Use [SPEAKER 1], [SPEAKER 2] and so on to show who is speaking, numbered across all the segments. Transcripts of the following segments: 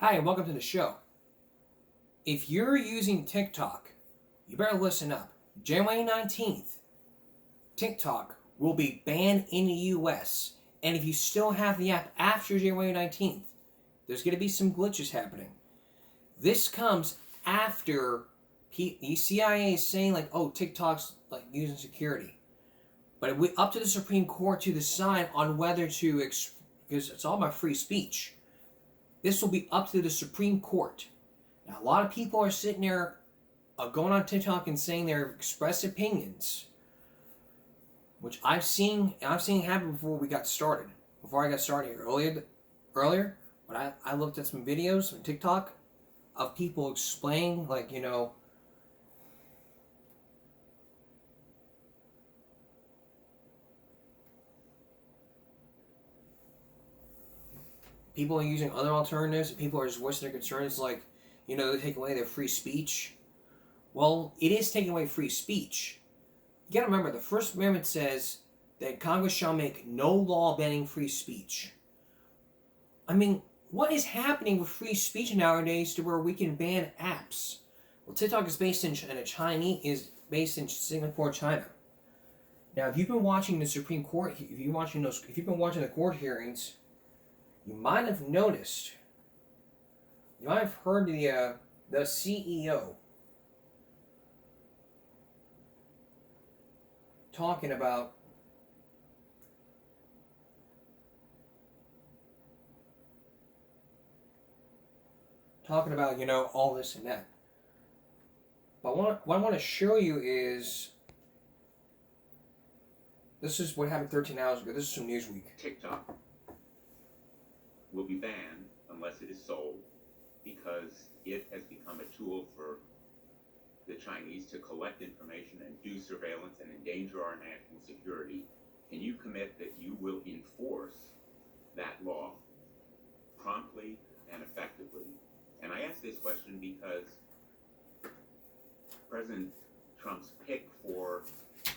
[SPEAKER 1] Hi, and welcome to the show. If you're using TikTok, you better listen up. January 19th, TikTok will be banned in the US. And if you still have the app after January 19th, there's going to be some glitches happening. This comes after the CIA is saying, like, oh, TikTok's like using security. But it up to the Supreme Court to decide on whether to, because it's all about free speech. This will be up to the Supreme Court. Now, a lot of people are sitting there going on TikTok and saying their express opinions, which I've seen happen before we got started. Before I got started here earlier, when I looked at some videos on TikTok of people explaining, like, people are using other alternatives. People are just voicing their concerns, like, they take away their free speech. Well, it is taking away free speech. You gotta remember, the First Amendment says that Congress shall make no law banning free speech. I mean, what is happening with free speech nowadays to where we can ban apps? Well, TikTok is based in Singapore, China. Now, if you've been watching the Supreme Court, if you've been watching the court hearings, you might have noticed, you might have heard the CEO talking about all this and that. But what I want to show you is, this is what happened 13 hours ago. This is from Newsweek.
[SPEAKER 2] TikTok will be banned unless it is sold, because it has become a tool for the Chinese to collect information and do surveillance and endanger our national security. Can you commit that you will enforce that law promptly and effectively? And I ask this question because President Trump's pick for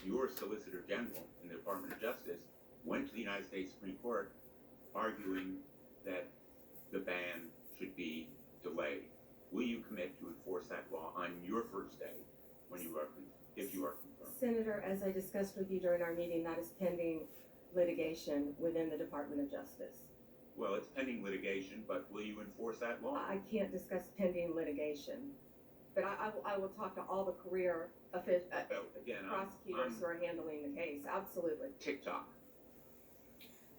[SPEAKER 2] your Solicitor General in the Department of Justice went to the United States Supreme Court arguing that the ban should be delayed. Will you commit to enforce that law on your first day if you are confirmed?
[SPEAKER 3] Senator, as I discussed with you during our meeting, that is pending litigation within the Department of Justice.
[SPEAKER 2] Well, it's pending litigation, but will you enforce that law?
[SPEAKER 3] I can't discuss pending litigation, but I will talk to all the career prosecutors who are handling the case. Absolutely.
[SPEAKER 2] TikTok.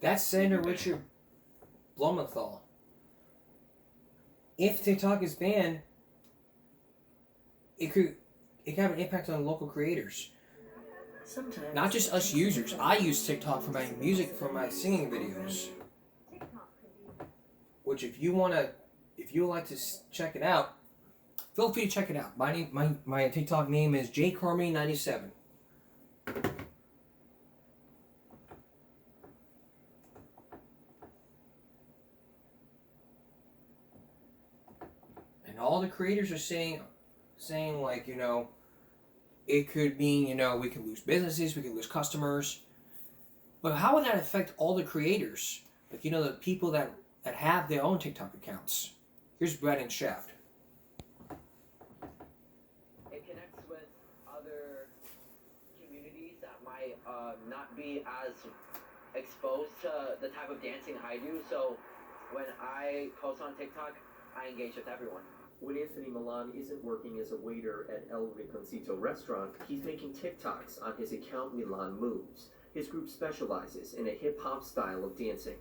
[SPEAKER 1] That's Senator Richard Blumenthal. If TikTok is banned, it could have an impact on local creators.
[SPEAKER 4] Sometimes
[SPEAKER 1] not just us users. I use TikTok for my music, for my singing videos. Which, if you would like to check it out, feel free to check it out. My TikTok name is jcarmy97. And all the creators are saying like, it could mean, we could lose businesses, we could lose customers. But how would that affect all the creators? Like, the people that have their own TikTok accounts. Here's Brad and Shaft.
[SPEAKER 4] It connects with other communities that might not be as exposed to the type of dancing I do. So when I post on TikTok, I engage with everyone.
[SPEAKER 5] When Anthony Milan isn't working as a waiter at El Rinconcito restaurant, he's making TikToks on his account Milan Moves. His group specializes in a hip-hop style of dancing.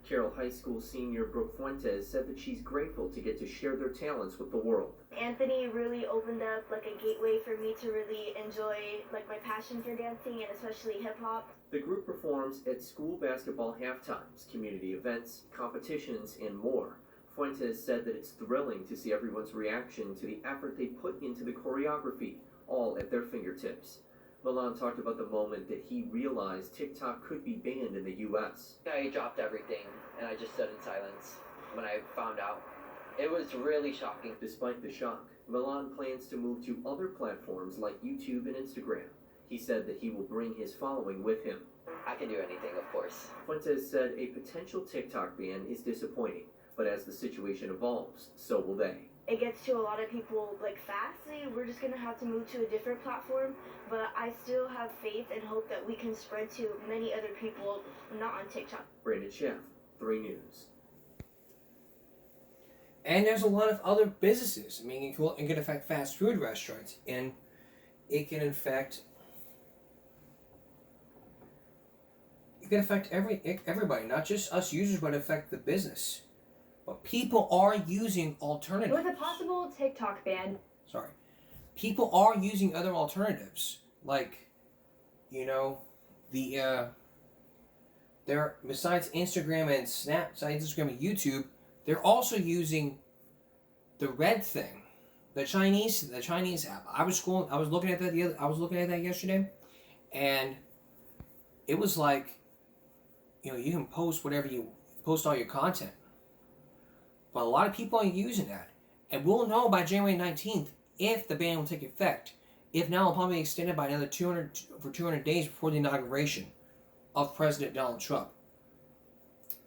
[SPEAKER 5] Carroll High School senior Brooke Fuentes said that she's grateful to get to share their talents with the world.
[SPEAKER 6] Anthony really opened up like a gateway for me to really enjoy like my passion for dancing and especially hip-hop.
[SPEAKER 5] The group performs at school basketball halftimes, community events, competitions, and more. Fuentes said that it's thrilling to see everyone's reaction to the effort they put into the choreography, all at their fingertips. Milan talked about the moment that he realized TikTok could be banned in the U.S.
[SPEAKER 4] I dropped everything and I just stood in silence when I found out. It was really shocking.
[SPEAKER 5] Despite the shock, Milan plans to move to other platforms like YouTube and Instagram. He said that he will bring his following with him.
[SPEAKER 4] I can do anything, of course.
[SPEAKER 5] Fuentes said a potential TikTok ban is disappointing, but as the situation evolves, so will they.
[SPEAKER 6] It gets to a lot of people like fastly. We're just gonna have to move to a different platform, but I still have faith and hope that we can spread to many other people not on TikTok.
[SPEAKER 5] Brandon Chef, 3 News.
[SPEAKER 1] And there's a lot of other businesses. I mean, it can affect fast food restaurants, and it can affect everybody, not just us users, but affect the business. But people are using alternatives.
[SPEAKER 7] With a possible TikTok ban.
[SPEAKER 1] Sorry. People are using other alternatives. Like, they're, besides Instagram and Instagram and YouTube, they're also using the Red thing. The Chinese app. I was looking at that yesterday, and it was like, you can post all your content. But a lot of people are using that. And we'll know by January 19th if the ban will take effect. If not, it'll probably be extended by another 200 days before the inauguration of President Donald Trump.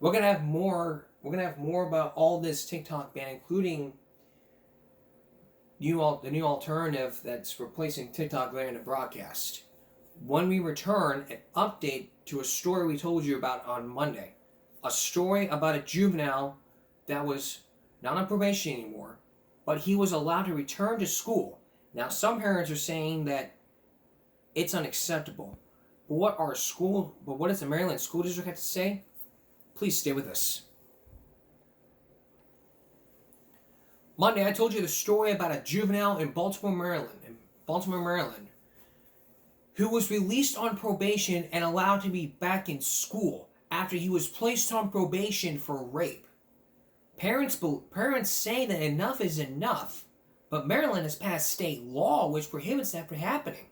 [SPEAKER 1] We're gonna have more about all this TikTok ban, including the new alternative that's replacing TikTok later in the broadcast. When we return, an update to a story we told you about on Monday. A story about a juvenile that was not on probation anymore, but he was allowed to return to school. Now, some parents are saying that it's unacceptable. But what does the Maryland School District have to say? Please stay with us. Monday, I told you the story about a juvenile in Baltimore, Maryland, who was released on probation and allowed to be back in school after he was placed on probation for rape. Parents say that enough is enough, but Maryland has passed state law which prohibits that from happening.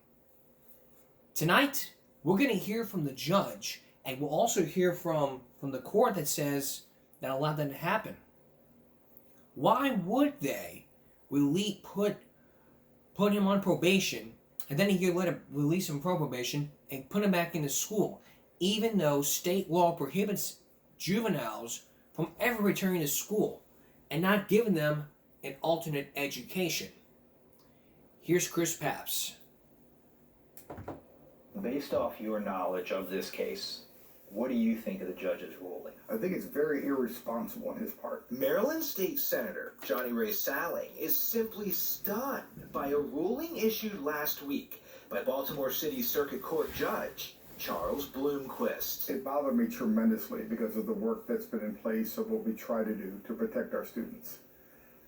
[SPEAKER 1] Tonight, we're going to hear from the judge, and we'll also hear from the court that says that allowed that to happen. Why would they put him on probation, and then a year later release him from probation and put him back into school, even though state law prohibits juveniles from ever returning to school and not giving them an alternate education? Here's Chris Papps.
[SPEAKER 8] Based off your knowledge of this case, what do you think of the judge's ruling?
[SPEAKER 9] I think it's very irresponsible on his part.
[SPEAKER 10] Maryland State Senator Johnny Ray Salling is simply stunned by a ruling issued last week by Baltimore City Circuit Court Judge Charles Bloomquist.
[SPEAKER 9] It bothered me tremendously because of the work that's been in place of what we try to do to protect our students.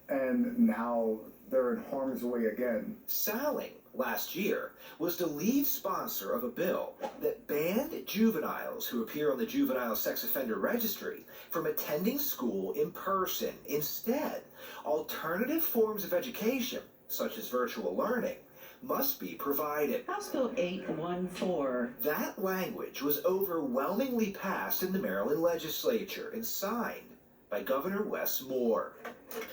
[SPEAKER 9] And now they're in harm's way again.
[SPEAKER 10] Salling, last year, was the lead sponsor of a bill that banned juveniles who appear on the Juvenile Sex Offender Registry from attending school in person. Instead, alternative forms of education, such as virtual learning, must be provided.
[SPEAKER 11] House Bill 814.
[SPEAKER 10] That language was overwhelmingly passed in the Maryland legislature and signed by Governor Wes Moore.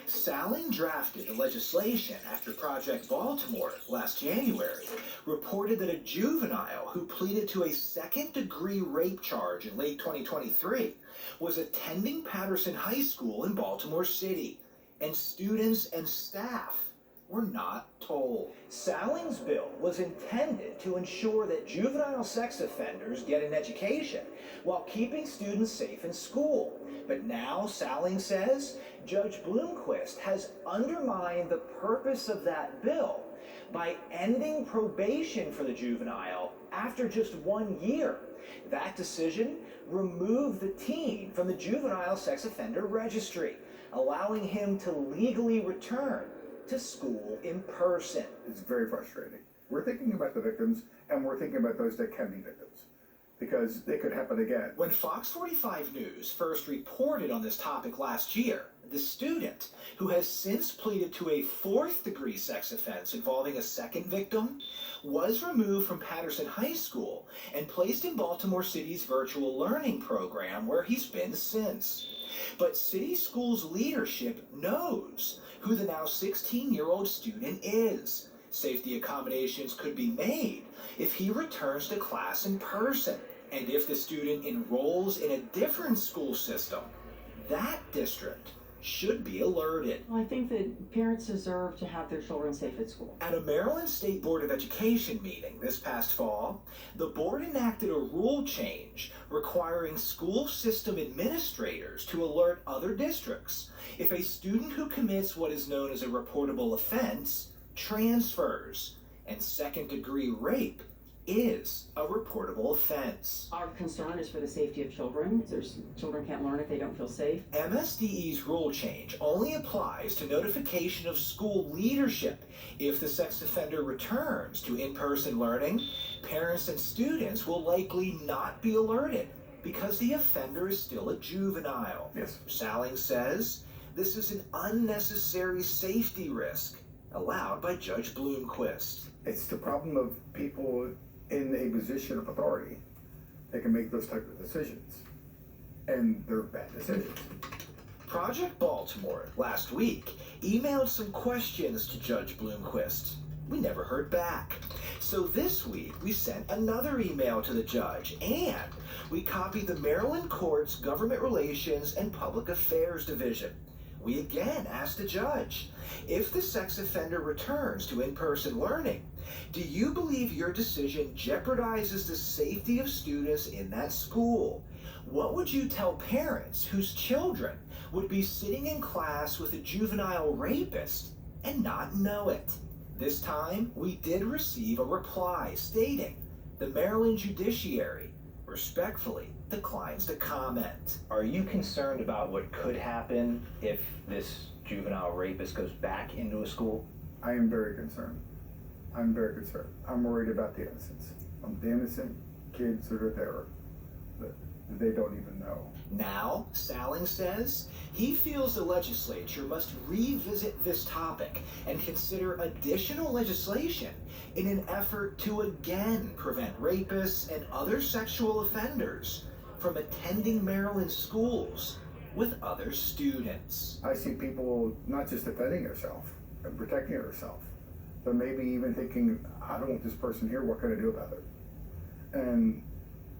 [SPEAKER 10] Salling drafted the legislation after Project Baltimore last January reported that a juvenile who pleaded to a second-degree rape charge in late 2023 was attending Patterson High School in Baltimore City, and students and staff were not told.
[SPEAKER 8] Salling's bill was intended to ensure that juvenile sex offenders get an education while keeping students safe in school. But now Salling says Judge Bloomquist has undermined the purpose of that bill by ending probation for the juvenile after just 1 year. That decision removed the teen from the Juvenile Sex Offender Registry, allowing him to legally return to school in person.
[SPEAKER 9] It's very frustrating. We're thinking about the victims, and we're thinking about those that can be victims, because they could happen again.
[SPEAKER 10] When Fox 45 News first reported on this topic last year, the student, who has since pleaded to a fourth-degree sex offense involving a second victim, was removed from Patterson High School and placed in Baltimore City's virtual learning program, where he's been since. But City Schools leadership knows who the now 16-year-old student is. Safety accommodations could be made if he returns to class in person, and if the student enrolls in a different school system. That district should be alerted.
[SPEAKER 11] Well, I think that parents deserve to have their children safe at school.
[SPEAKER 10] At a Maryland State Board of Education meeting this past fall, the board enacted a rule change requiring school system administrators to alert other districts if a student who commits what is known as a reportable offense transfers, and second-degree rape is a reportable offense.
[SPEAKER 11] Our concern is for the safety of children. Children can't learn if they don't feel safe.
[SPEAKER 10] MSDE's rule change only applies to notification of school leadership. If the sex offender returns to in-person learning, parents and students will likely not be alerted because the offender is still a juvenile.
[SPEAKER 9] Yes.
[SPEAKER 10] Salling says this is an unnecessary safety risk allowed by Judge Bloomquist.
[SPEAKER 9] It's the problem of people in a position of authority that can make those type of decisions, and they're bad decisions.
[SPEAKER 10] Project Baltimore last week emailed some questions to Judge Bloomquist. We never heard back. So this week we sent another email to the judge, and we copied the Maryland Court's Government Relations and Public Affairs Division. We again asked the judge, if the sex offender returns to in-person learning, do you believe your decision jeopardizes the safety of students in that school? What would you tell parents whose children would be sitting in class with a juvenile rapist and not know it? This time, we did receive a reply stating the Maryland judiciary respectfully declines to comment.
[SPEAKER 8] Are you concerned about what could happen if this juvenile rapist goes back into a school?
[SPEAKER 9] I am very concerned. I'm very concerned. I'm worried about the innocents. The innocent kids that are there that they don't even know.
[SPEAKER 10] Now, Salling says he feels the legislature must revisit this topic and consider additional legislation in an effort to again prevent rapists and other sexual offenders from attending Maryland schools with other students.
[SPEAKER 9] I see people not just defending herself and protecting herself, but maybe even thinking, I don't want this person here, what can I do about it? And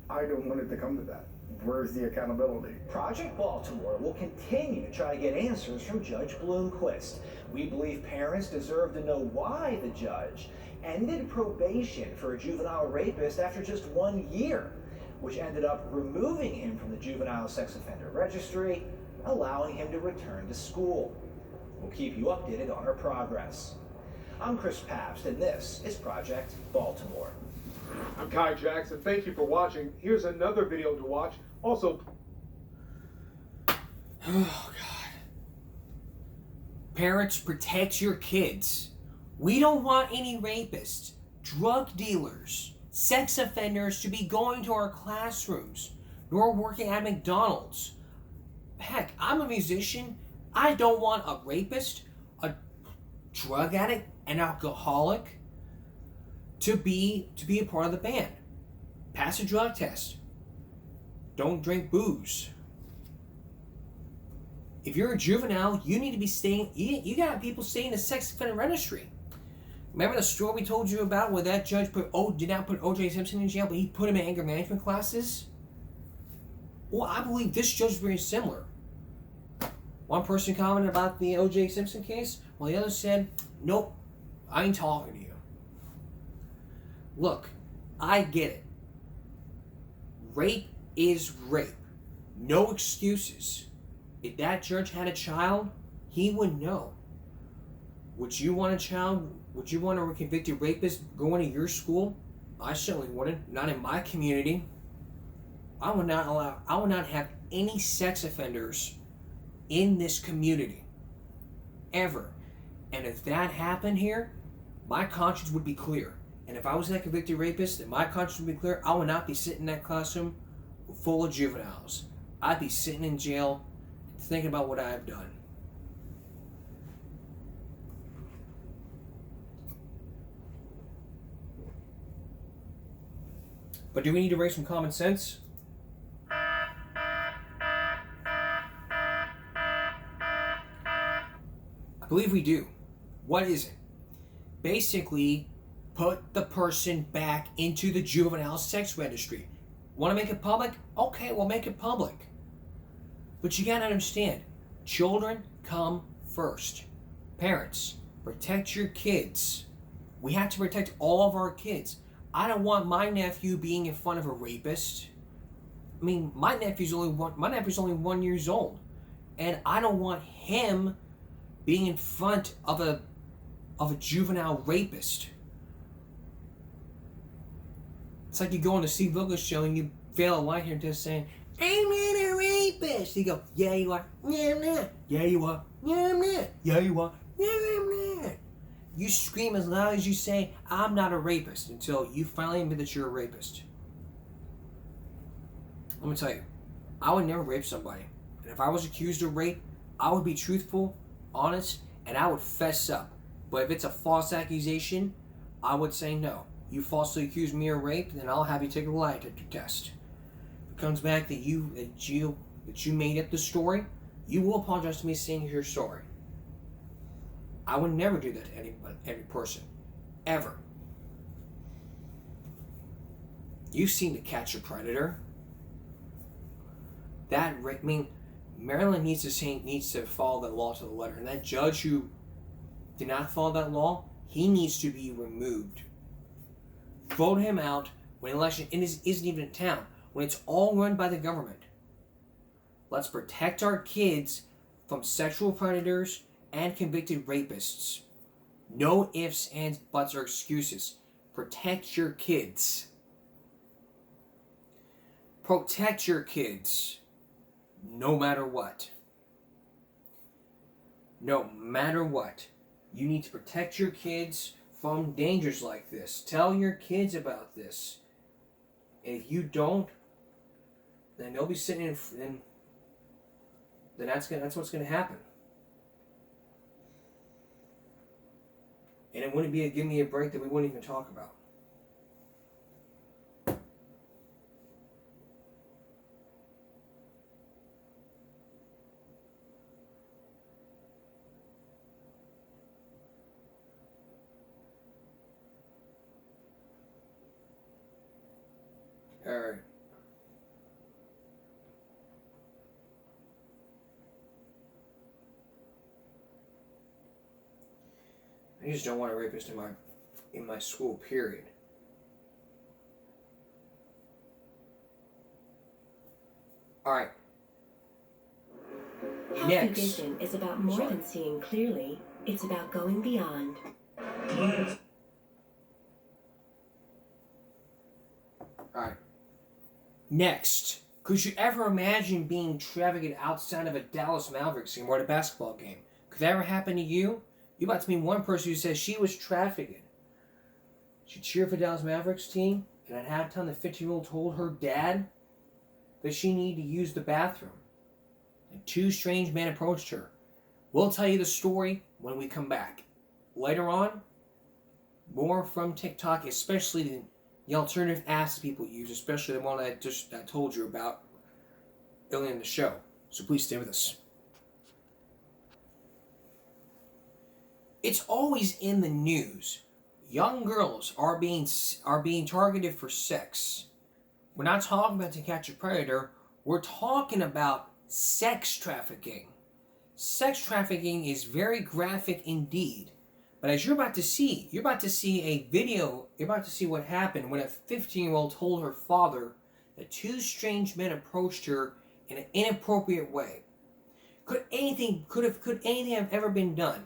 [SPEAKER 9] I don't want it to come to that. Where's the accountability?
[SPEAKER 8] Project Baltimore will continue to try to get answers from Judge Bloomquist. We believe parents deserve to know why the judge ended probation for a juvenile rapist after just 1 year, which ended up removing him from the Juvenile Sex Offender Registry, allowing him to return to school. We'll keep you updated on our progress. I'm Chris Pabst, and this is Project Baltimore.
[SPEAKER 12] I'm Kai Jackson. Thank you for watching. Here's another video to watch. Also,
[SPEAKER 1] oh God. Parents, protect your kids. We don't want any rapists, drug dealers, sex offenders to be going to our classrooms, nor working at McDonald's. Heck, I'm a musician. I don't want a rapist, a drug addict, an alcoholic to be a part of the band. Pass a drug test. Don't drink booze. If you're a juvenile, you need to be staying. You got people staying in the sex offender registry. Remember the story we told you about where that judge did not put O.J. Simpson in jail, but he put him in anger management classes? Well, I believe this judge is very similar. One person commented about the O.J. Simpson case, while the other said, nope, I ain't talking to you. Look, I get it. Rape is rape. No excuses. If that judge had a child, he would know. Would you want a child? Would you want a convicted rapist going to your school? I certainly wouldn't. Not in my community. I would not have any sex offenders in this community. Ever. And if that happened here, my conscience would be clear. And if I was that convicted rapist, and my conscience would be clear, I would not be sitting in that classroom full of juveniles. I'd be sitting in jail thinking about what I've done. But do we need to raise some common sense? I believe we do. What is it? Basically, put the person back into the juvenile sex registry. Want to make it public? Okay, we'll make it public. But you gotta understand, Children come first. Parents, protect your kids. We have to protect all of our kids. I don't want my nephew being in front of a rapist. I mean, my nephew's only 1 year old, and I don't want him being in front of a juvenile rapist. It's like you go on the Steve Wilkos show and you fail a line here just saying, "I'm not a rapist." You go, "Yeah, you are." "Yeah, I'm not." "Yeah, you are." "Yeah, I'm not." "Yeah, you are." "Yeah, I'm not." You scream as loud as you say, "I'm not a rapist," until you finally admit that you're a rapist. Let me tell you, I would never rape somebody. And if I was accused of rape, I would be truthful, honest, and I would fess up. But if it's a false accusation, I would say no. You falsely accuse me of rape, then I'll have you take a lie detector test. If it comes back that you made up the story, you will apologize to me saying your story. I would never do that to any person. Ever. You've seen To Catch a Predator. Maryland needs to follow that law to the letter. And that judge who did not follow that law, he needs to be removed. Vote him out when election isn't even in town. When it's all run by the government. Let's protect our kids from sexual predators and convicted rapists. No ifs, ands, buts, or excuses. Protect your kids. Protect your kids. No matter what. No matter what. You need to protect your kids from dangers like this. Tell your kids about this. And if you don't, then they'll be sitting then that's what's going to happen. And it wouldn't be a give me a break that we wouldn't even talk about. All right. I just don't want a rapist in my school, period. All right.
[SPEAKER 13] Healthy vision is about more than seeing clearly. It's about going beyond.
[SPEAKER 1] All right. Next, could you ever imagine being trafficked outside of a Dallas Mavericks game or at a basketball game? Could that ever happen to you? You're about to meet one person who says she was trafficked. She cheered for the Dallas Mavericks team, and at halftime the 15-year-old told her dad that she needed to use the bathroom. And two strange men approached her. We'll tell you the story when we come back. Later on, more from TikTok, especially the alternative apps people use, especially the one that I told you about earlier in the show. So please stay with us. It's always in the news. Young girls are being targeted for sex. We're not talking about To Catch a Predator. We're talking about sex trafficking. Sex trafficking is very graphic indeed. But as you're about to see a video, you're about to see what happened when a 15-year-old told her father that two strange men approached her in an inappropriate way. Could anything have ever been done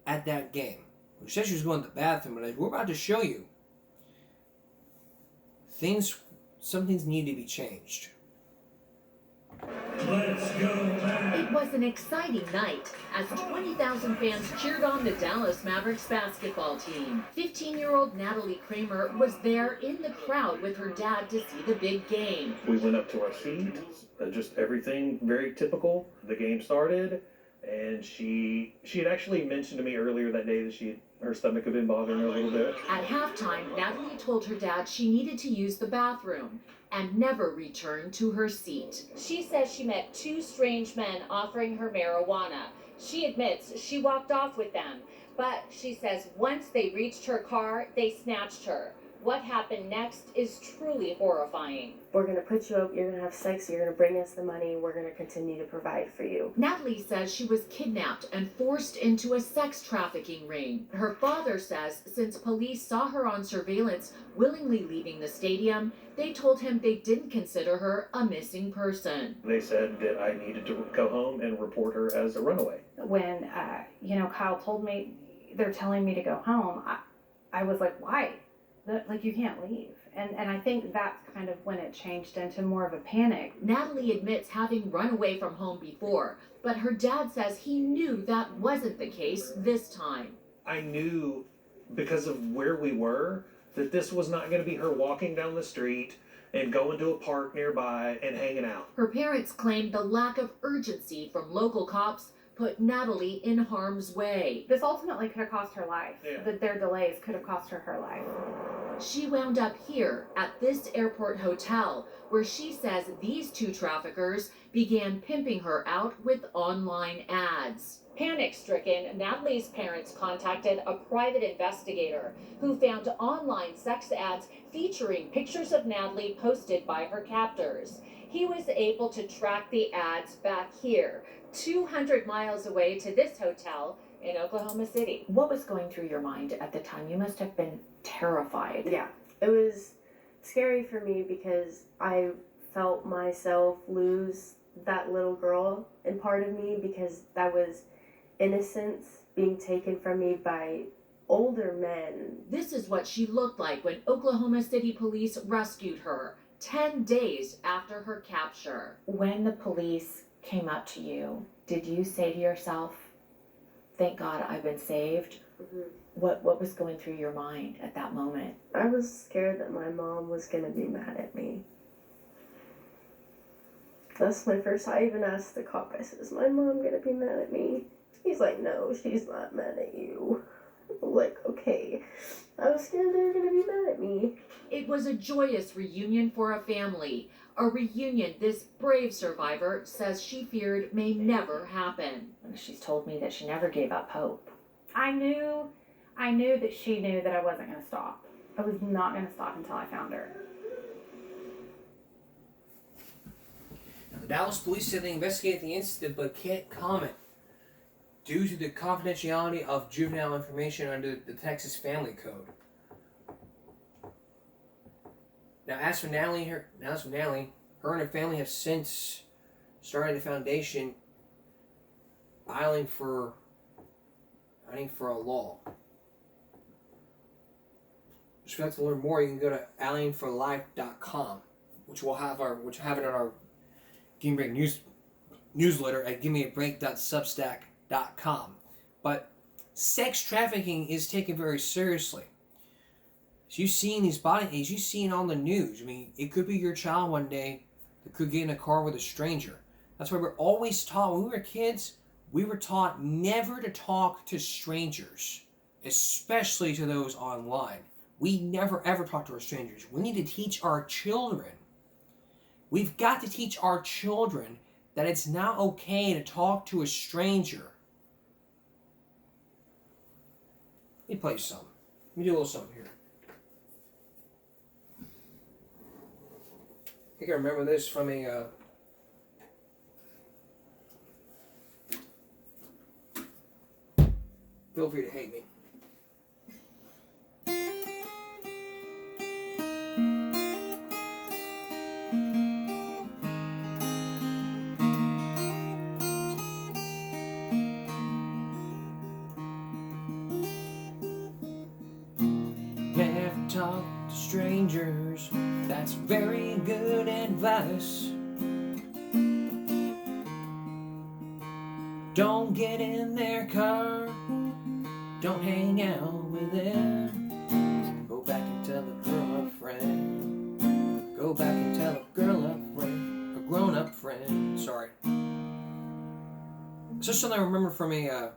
[SPEAKER 1] at that game? She said she was going to the bathroom, but as we're about to show you, some things need to be changed.
[SPEAKER 14] Let's go back. It was an exciting night as 20,000 fans cheered on the Dallas Mavericks basketball team. 15-year-old Natalie Kramer was there in the crowd with her dad to see the big game.
[SPEAKER 15] We went up to our seat, just everything very typical. The game started, and she had actually mentioned to me earlier that day that her stomach had been bothering her a little bit.
[SPEAKER 14] At halftime, Natalie told her dad she needed to use the bathroom and never returned to her seat.
[SPEAKER 16] She says she met two strange men offering her marijuana. She admits she walked off with them, but she says once they reached her car, they snatched her. What happened next is truly horrifying.
[SPEAKER 17] We're gonna put you up, you're gonna have sex, you're gonna bring us the money, we're gonna continue to provide for you.
[SPEAKER 14] Natalie says she was kidnapped and forced into a sex trafficking ring. Her father says since police saw her on surveillance willingly leaving the stadium, they told him they didn't consider her a missing person.
[SPEAKER 15] They said that I needed to go home and report her as a runaway.
[SPEAKER 7] When, Kyle told me they're telling me to go home, I was like, why? Like, you can't leave. And I think that's kind of when it changed into more of a panic.
[SPEAKER 14] Natalie admits having run away from home before, but her dad says he knew that wasn't the case this time.
[SPEAKER 15] I knew, because of where we were, that this was not going to be her walking down the street and going to a park nearby and hanging out.
[SPEAKER 14] Her parents claim the lack of urgency from local cops put Natalie in harm's way.
[SPEAKER 7] This ultimately could have cost her life.
[SPEAKER 15] Yeah.
[SPEAKER 7] That their delays could have cost her life.
[SPEAKER 14] She wound up here at this airport hotel, where she says these two traffickers began pimping her out with online ads.
[SPEAKER 16] Panic-stricken, Natalie's parents contacted a private investigator who found online sex ads featuring pictures of Natalie posted by her captors. He was able to track the ads back here, 200 miles away to this hotel in Oklahoma City.
[SPEAKER 18] What was going through your mind at the time? You must have been terrified.
[SPEAKER 17] Yeah, it was scary for me because I felt myself lose that little girl and part of me, because that was innocence being taken from me by older men.
[SPEAKER 14] This is what she looked like when Oklahoma City police rescued her 10 days after her capture.
[SPEAKER 18] When the police came up to you, did you say to yourself, thank God I've been saved?
[SPEAKER 17] Mm-hmm.
[SPEAKER 18] What was going through your mind at that moment?
[SPEAKER 17] I was scared that my mom was gonna be mad at me. That's my first, I even asked the cop, I said, is my mom gonna be mad at me? He's like, no, she's not mad at you. I'm like, okay. I was scared they were gonna be mad at me.
[SPEAKER 14] It was a joyous reunion for a family, a reunion this brave survivor says she feared may never happen.
[SPEAKER 18] She's told me that she never gave up hope.
[SPEAKER 7] I knew that she knew that I wasn't going to stop. I was not going to stop until I found her.
[SPEAKER 1] Now, the Dallas police said they investigated the incident but can't comment due to the confidentiality of juvenile information under the Texas Family Code. Now, as for Natalie, her and her family have since started a foundation fighting for a law. If you'd like to learn more, you can go to allieandforlife.com, which we'll have it on our Give Me a Break newsletter at givemeabreak.substack.com. But sex trafficking is taken very seriously. As you've seen these bodies, you've seen on the news. I mean, it could be your child one day that could get in a car with a stranger. That's why we're always taught, when we were kids, we were taught never to talk to strangers, especially to those online. We never ever talk to our strangers. We need to teach our children. We've got to teach our children that it's not okay to talk to a stranger. Let me play some. Let me do a little something here. I think I remember this from a feel free to hate me. Never talk to strangers, that's very good advice. Don't get in their car, don't hang out with them. Go back and tell a girl a friend. Go back and tell a girl a friend, a grown-up friend. Sorry. It's just something I remember from a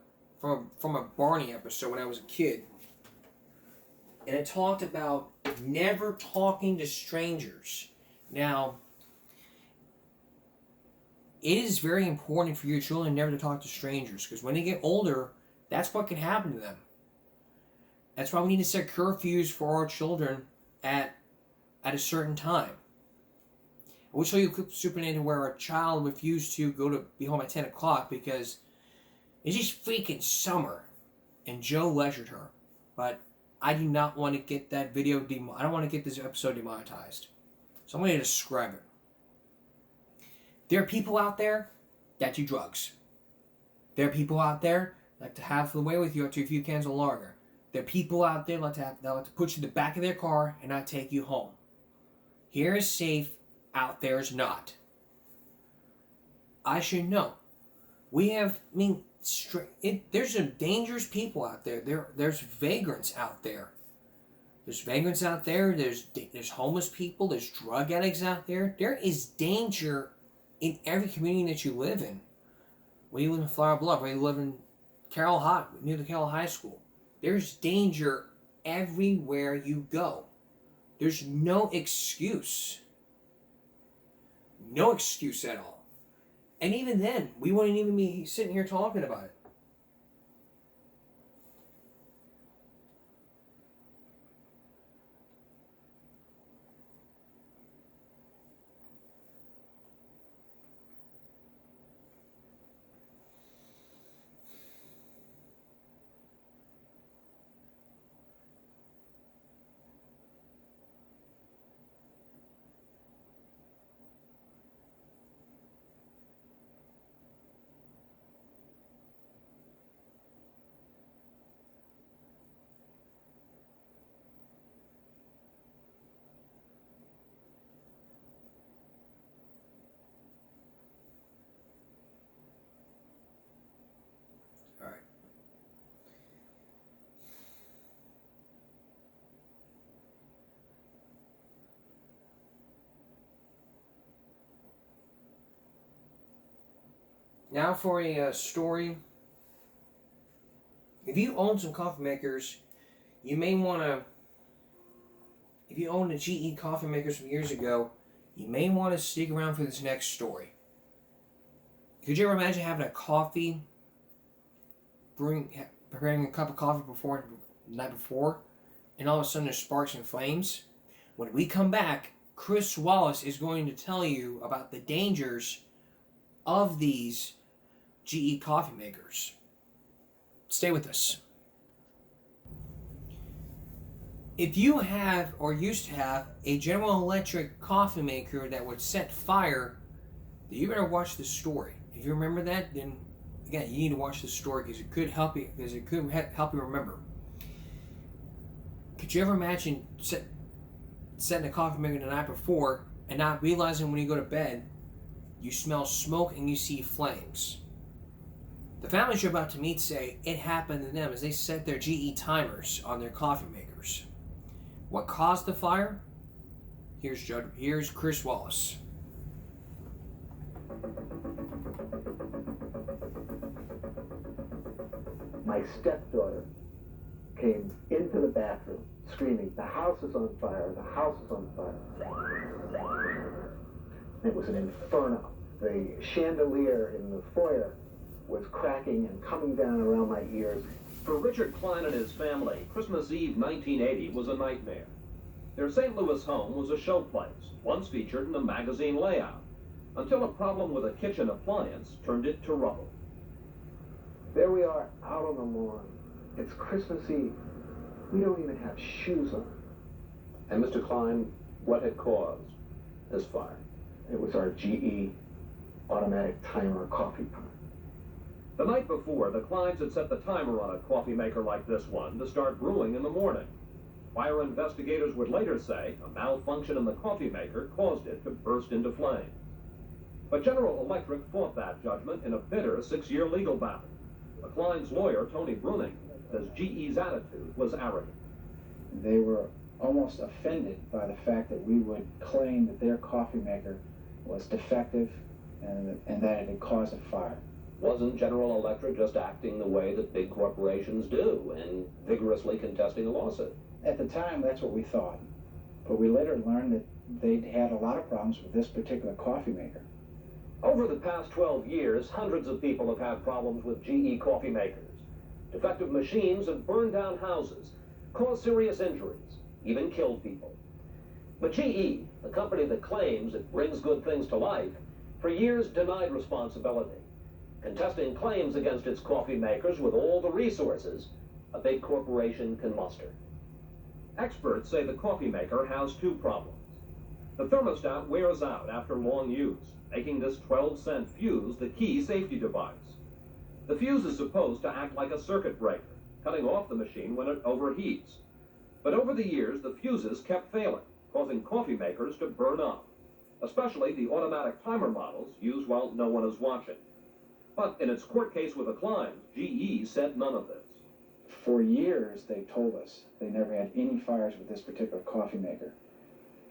[SPEAKER 1] Barney episode when I was a kid. And it talked about never talking to strangers. Now, it is very important for your children never to talk to strangers, because when they get older, that's what can happen to them. That's why we need to set curfews for our children at a certain time. I will show you a clip of Supernature where a child refused to be home at 10 o'clock because it's just freaking summer, and Joe leisured her. But I do not want to get that video I don't want to get this episode demonetized. So I'm going to describe it. There are people out there that do drugs. There are people out there that like to have the way with you up to a few cans of lager. There are people out there that like to put you in the back of their car and not take you home. Here is safe, out there is not. I should know. There's some dangerous people out there. There's vagrants out there. There's vagrants out there. There's homeless people. There's drug addicts out there. There is danger in every community that you live in. When you live in Flower Bluff, when you live in near the Carroll High School, there's danger everywhere you go. There's no excuse. No excuse at all. And even then, we wouldn't even be sitting here talking about it. Now for a story. If you own some coffee makers, you may want to, if you owned a GE coffee makers from years ago, you may want to stick around for this next story. Could you ever imagine having a coffee, preparing a cup of coffee the night before, and all of a sudden there's sparks and flames? When we come back, Chris Wallace is going to tell you about the dangers of these GE coffee makers. Stay with us. If you have or used to have a General Electric coffee maker that would set fire, then you better watch this story. If you remember that, then again, you need to watch this story because it could help you. Because it could help you remember. Could you ever imagine setting a coffee maker the night before and not realizing when you go to bed, you smell smoke and you see flames? The families you're about to meet say it happened to them as they set their GE timers on their coffee makers. What caused the fire? Here's Chris Wallace.
[SPEAKER 19] My stepdaughter came into the bathroom screaming, "The house is on fire, the house is on fire." It was an inferno. The chandelier in the foyer was cracking and coming down around my ears.
[SPEAKER 20] For Richard Klein and his family, Christmas Eve 1980 was a nightmare. Their St. Louis home was a showplace, once featured in the magazine layout, until a problem with a kitchen appliance turned it to rubble.
[SPEAKER 19] There we are, out on the lawn. It's Christmas Eve. We don't even have shoes on.
[SPEAKER 20] And Mr. Klein, what had caused this fire?
[SPEAKER 19] It was our GE automatic timer coffee pot.
[SPEAKER 20] The night before, the Kleins had set the timer on a coffee maker like this one to start brewing in the morning. Fire investigators would later say a malfunction in the coffee maker caused it to burst into flame. But General Electric fought that judgment in a bitter 6-year legal battle. The Klein's lawyer, Tony Bruning, says GE's attitude was arrogant.
[SPEAKER 21] They were almost offended by the fact that we would claim that their coffee maker was defective and that it had caused a fire.
[SPEAKER 20] Wasn't General Electric just acting the way that big corporations do and vigorously contesting a lawsuit?
[SPEAKER 21] At the time, that's what we thought. But we later learned that they'd had a lot of problems with this particular coffee maker.
[SPEAKER 20] Over the past 12 years, hundreds of people have had problems with GE coffee makers. Defective machines have burned down houses, caused serious injuries, even killed people. But GE, the company that claims it brings good things to life, for years denied responsibility, contesting claims against its coffee makers with all the resources a big corporation can muster. Experts say the coffee maker has two problems. The thermostat wears out after long use, making this 12-cent fuse the key safety device. The fuse is supposed to act like a circuit breaker, cutting off the machine when it overheats. But over the years, the fuses kept failing, causing coffee makers to burn up, especially the automatic timer models used while no one is watching. But in its court case with the Kleins, GE said none of this.
[SPEAKER 21] For years, they told us they never had any fires with this particular coffee maker.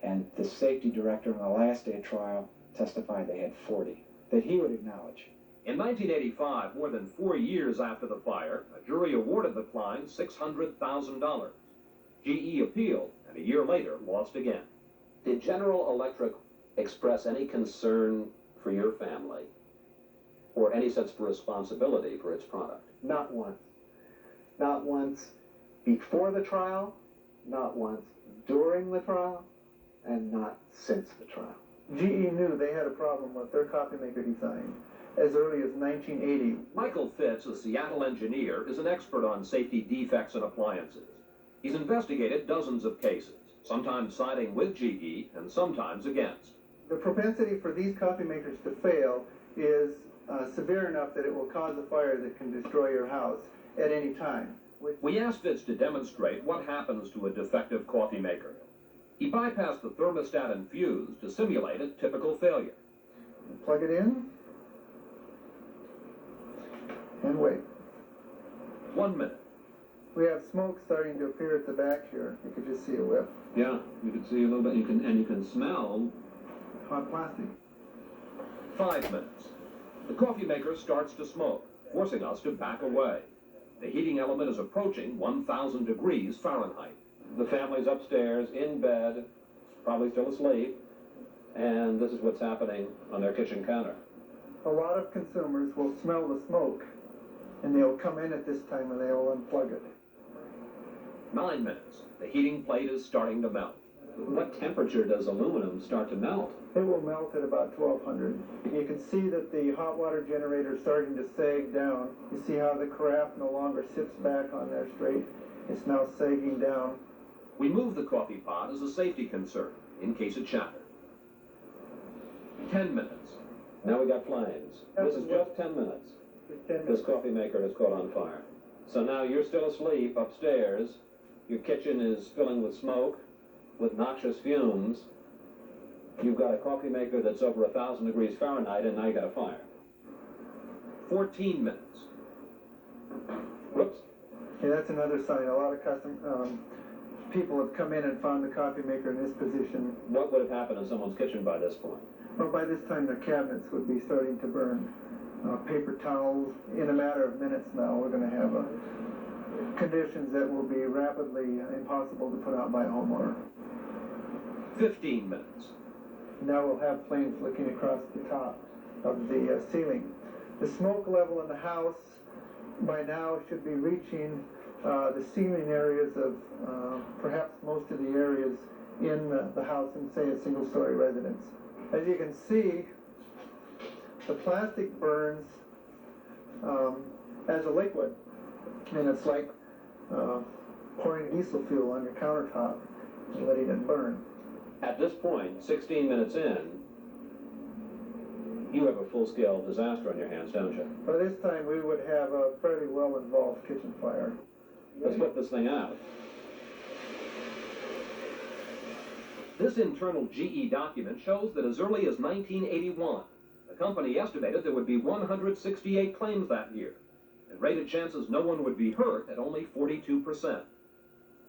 [SPEAKER 21] And the safety director on the last day of trial testified they had 40, that he would acknowledge.
[SPEAKER 20] In 1985, more than 4 years after the fire, a jury awarded the Kleins $600,000. GE appealed, and a year later lost again.
[SPEAKER 3] Did General Electric express any concern for your family or any sense of responsibility for its product?
[SPEAKER 19] Not once. Not once before the trial, not once during the trial, and not since the trial.
[SPEAKER 22] GE knew they had a problem with their coffee maker design as early as 1980.
[SPEAKER 20] Michael Fitz, a Seattle engineer, is an expert on safety defects in appliances. He's investigated dozens of cases, sometimes siding with GE and sometimes against.
[SPEAKER 22] The propensity for these coffee makers to fail is severe enough that it will cause a fire that can destroy your house at any time.
[SPEAKER 20] We asked Fitz to demonstrate what happens to a defective coffee maker. He bypassed the thermostat and fuse to simulate a typical failure.
[SPEAKER 22] Plug it in and wait.
[SPEAKER 20] 1 minute.
[SPEAKER 22] We have smoke starting to appear at the back here. You could just see a whiff.
[SPEAKER 3] Yeah, you can see a little bit. You can smell
[SPEAKER 22] hot plastic.
[SPEAKER 20] 5 minutes. The coffee maker starts to smoke, forcing us to back away. The heating element is approaching 1,000 degrees Fahrenheit.
[SPEAKER 3] The family's upstairs, in bed, probably still asleep, and this is what's happening on their kitchen counter.
[SPEAKER 22] A lot of consumers will smell the smoke, and they'll come in at this time and they will unplug it.
[SPEAKER 20] 9 minutes. The heating plate is starting to melt.
[SPEAKER 3] What temperature does aluminum start to melt?
[SPEAKER 22] It will melt at about 1200. You can see that the hot water generator is starting to sag down. You see how the carafe no longer sits back on there straight. It's now sagging down.
[SPEAKER 20] We move the coffee pot as a safety concern, in case it shattered. 10 minutes.
[SPEAKER 3] Now we got flames. This is just 10 minutes. This coffee maker has caught on fire. So now you're still asleep upstairs. Your kitchen is filling with smoke, with noxious fumes. You've got a coffee maker that's over 1,000 degrees Fahrenheit, and now you got a fire.
[SPEAKER 20] 14 minutes.
[SPEAKER 3] Whoops.
[SPEAKER 22] Okay, that's another sign. A lot of people have come in and found the coffee maker in this position.
[SPEAKER 3] What would have happened in someone's kitchen by this point?
[SPEAKER 22] Well, by this time, their cabinets would be starting to burn. Paper towels. In a matter of minutes now, we're going to have conditions that will be rapidly impossible to put out by a homeowner.
[SPEAKER 20] 15 minutes.
[SPEAKER 22] Now we'll have flames looking across the top of the ceiling. The smoke level in the house by now should be reaching the ceiling areas of perhaps most of the areas in the house in, say, a single-story residence. As you can see, the plastic burns as a liquid, and it's like pouring diesel fuel on your countertop and letting it burn.
[SPEAKER 3] At this point, 16 minutes in, you have a full-scale disaster on your hands, don't you?
[SPEAKER 22] By this time, we would have a fairly well-involved kitchen fire.
[SPEAKER 3] Let's put this thing out.
[SPEAKER 20] This internal GE document shows that as early as 1981, the company estimated there would be 168 claims that year, and rated chances no one would be hurt at only 42%.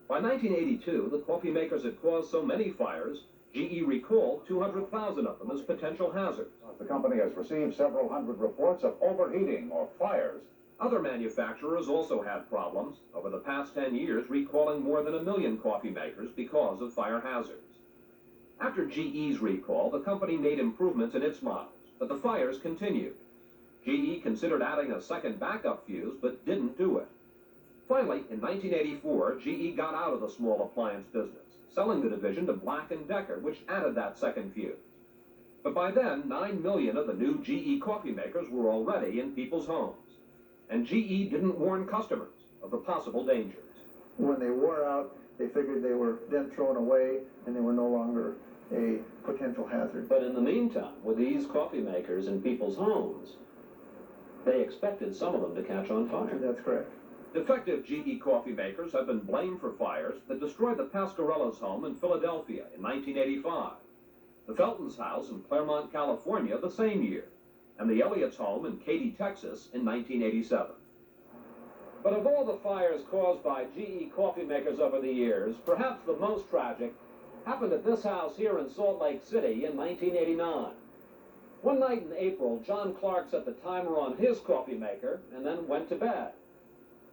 [SPEAKER 20] By 1982, the coffee makers had caused so many fires, GE recalled 200,000 of them as potential hazards.
[SPEAKER 23] The company has received several hundred reports of overheating or fires.
[SPEAKER 20] Other manufacturers also had problems, over the past 10 years recalling more than 1 million coffee makers because of fire hazards. After GE's recall, the company made improvements in its models, but the fires continued. GE considered adding a second backup fuse, but didn't do it. Finally, in 1984, GE got out of the small appliance business selling the division to Black & Decker, which added that second fuse. But by then, 9 million of the new GE coffee makers were already in people's homes. And GE didn't warn customers of the possible dangers.
[SPEAKER 22] When they wore out, they figured they were then thrown away and they were no longer a potential hazard.
[SPEAKER 3] But in the meantime, with these coffee makers in people's homes, they expected some of them to catch on fire.
[SPEAKER 22] That's correct.
[SPEAKER 20] Defective GE coffee makers have been blamed for fires that destroyed the Pasquarellas' home in Philadelphia in 1985, the Felton's house in Claremont, California the same year, and the Elliott's home in Katy, Texas in 1987. But of all the fires caused by GE coffee makers over the years, perhaps the most tragic happened at this house here in Salt Lake City in 1989. One night in April, John Clark set the timer on his coffee maker and then went to bed.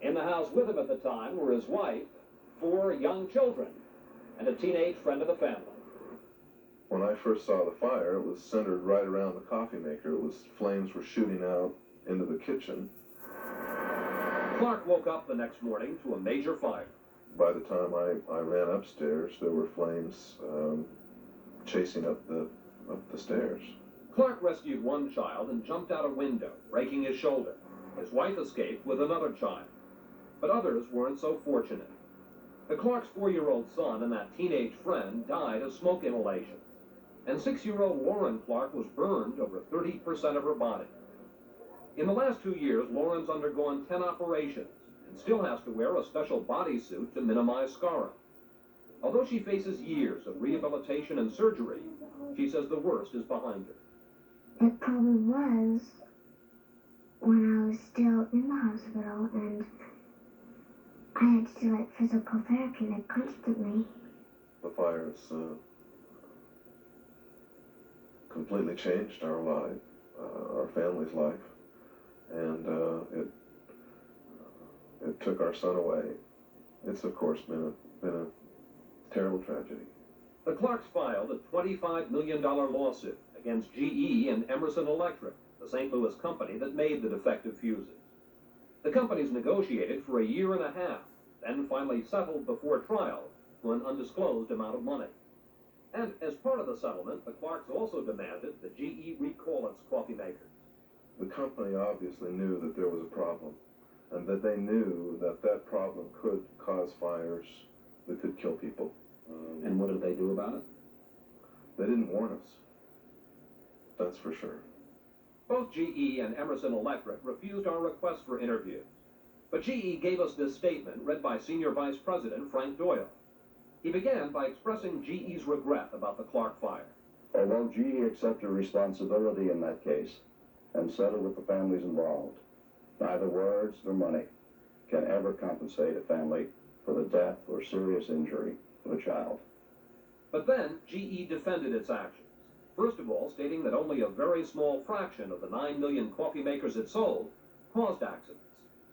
[SPEAKER 20] In the house with him at the time were his wife, 4 young children, and a teenage friend of the family.
[SPEAKER 2] When I first saw the fire, it was centered right around the coffee maker. Flames were shooting out into the kitchen.
[SPEAKER 20] Clark woke up the next morning to a major fire.
[SPEAKER 2] By the time I ran upstairs, there were flames chasing up the stairs.
[SPEAKER 20] Clark rescued one child and jumped out a window, breaking his shoulder. His wife escaped with another child. But others weren't so fortunate. The Clark's 4-year-old son and that teenage friend died of smoke inhalation. And 6-year-old Lauren Clark was burned over 30% of her body. In the last 2 years, Lauren's undergone 10 operations and still has to wear a special bodysuit to minimize scarring. Although she faces years of rehabilitation and surgery, she says the worst is behind her.
[SPEAKER 4] It probably was when I was still in the hospital and I had to do like physical therapy like constantly.
[SPEAKER 2] The fires completely changed our life, our family's life, and it took our son away. It's of course been a terrible tragedy.
[SPEAKER 20] The Clarks filed a $25 million lawsuit against GE and Emerson Electric, the St. Louis company that made the defective fuses. The companies negotiated for 1.5 years, then finally settled before trial for an undisclosed amount of money. And as part of the settlement, the Clarks also demanded that GE recall its coffee makers.
[SPEAKER 2] The company obviously knew that there was a problem, and that they knew that that problem could cause fires that could kill people.
[SPEAKER 3] And what did they do about it?
[SPEAKER 2] They didn't warn us. That's for sure.
[SPEAKER 20] Both GE and Emerson Electric refused our request for interviews. But GE gave us this statement read by Senior Vice President Frank Doyle. He began by expressing GE's regret about the Clark fire.
[SPEAKER 6] Although GE accepted responsibility in that case and settled with the families involved, neither words nor money can ever compensate a family for the death or serious injury of a child.
[SPEAKER 20] But then GE defended its actions. First of all, stating that only a very small fraction of the 9 million coffee makers it sold caused accidents.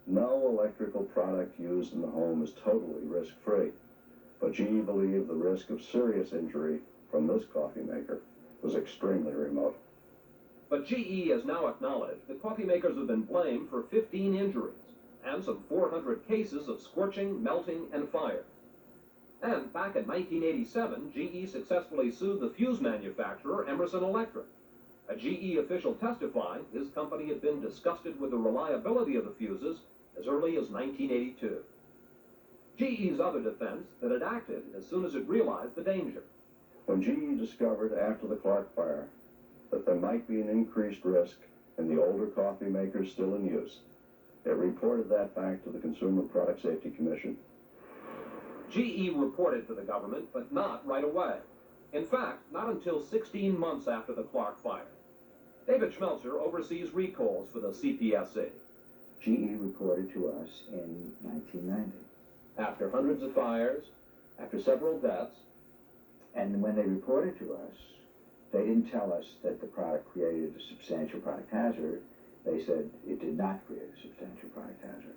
[SPEAKER 6] No electrical product used in the home is totally risk-free, but GE believed the risk of serious injury from this coffee maker was extremely remote.
[SPEAKER 20] But GE has now acknowledged that coffee makers have been blamed for 15 injuries and some 400 cases of scorching, melting, and fire. And back in 1987, GE successfully sued the fuse manufacturer Emerson Electric. A GE official testified his company had been disgusted with the reliability of the fuses as early as 1982. GE's other defense that it acted as soon as it realized the danger.
[SPEAKER 6] When GE discovered after the Clark fire that there might be an increased risk in the older coffee makers still in use, it reported that fact to the Consumer Product Safety Commission.
[SPEAKER 20] GE reported to the government, but not right away. In fact, not until 16 months after the Clark fire. David Schmelzer oversees recalls for the CPSC.
[SPEAKER 24] GE reported to us in 1990.
[SPEAKER 3] After hundreds of fires, after several deaths.
[SPEAKER 24] And when they reported to us, they didn't tell us that the product created a substantial product hazard. They said it did not create a substantial product hazard.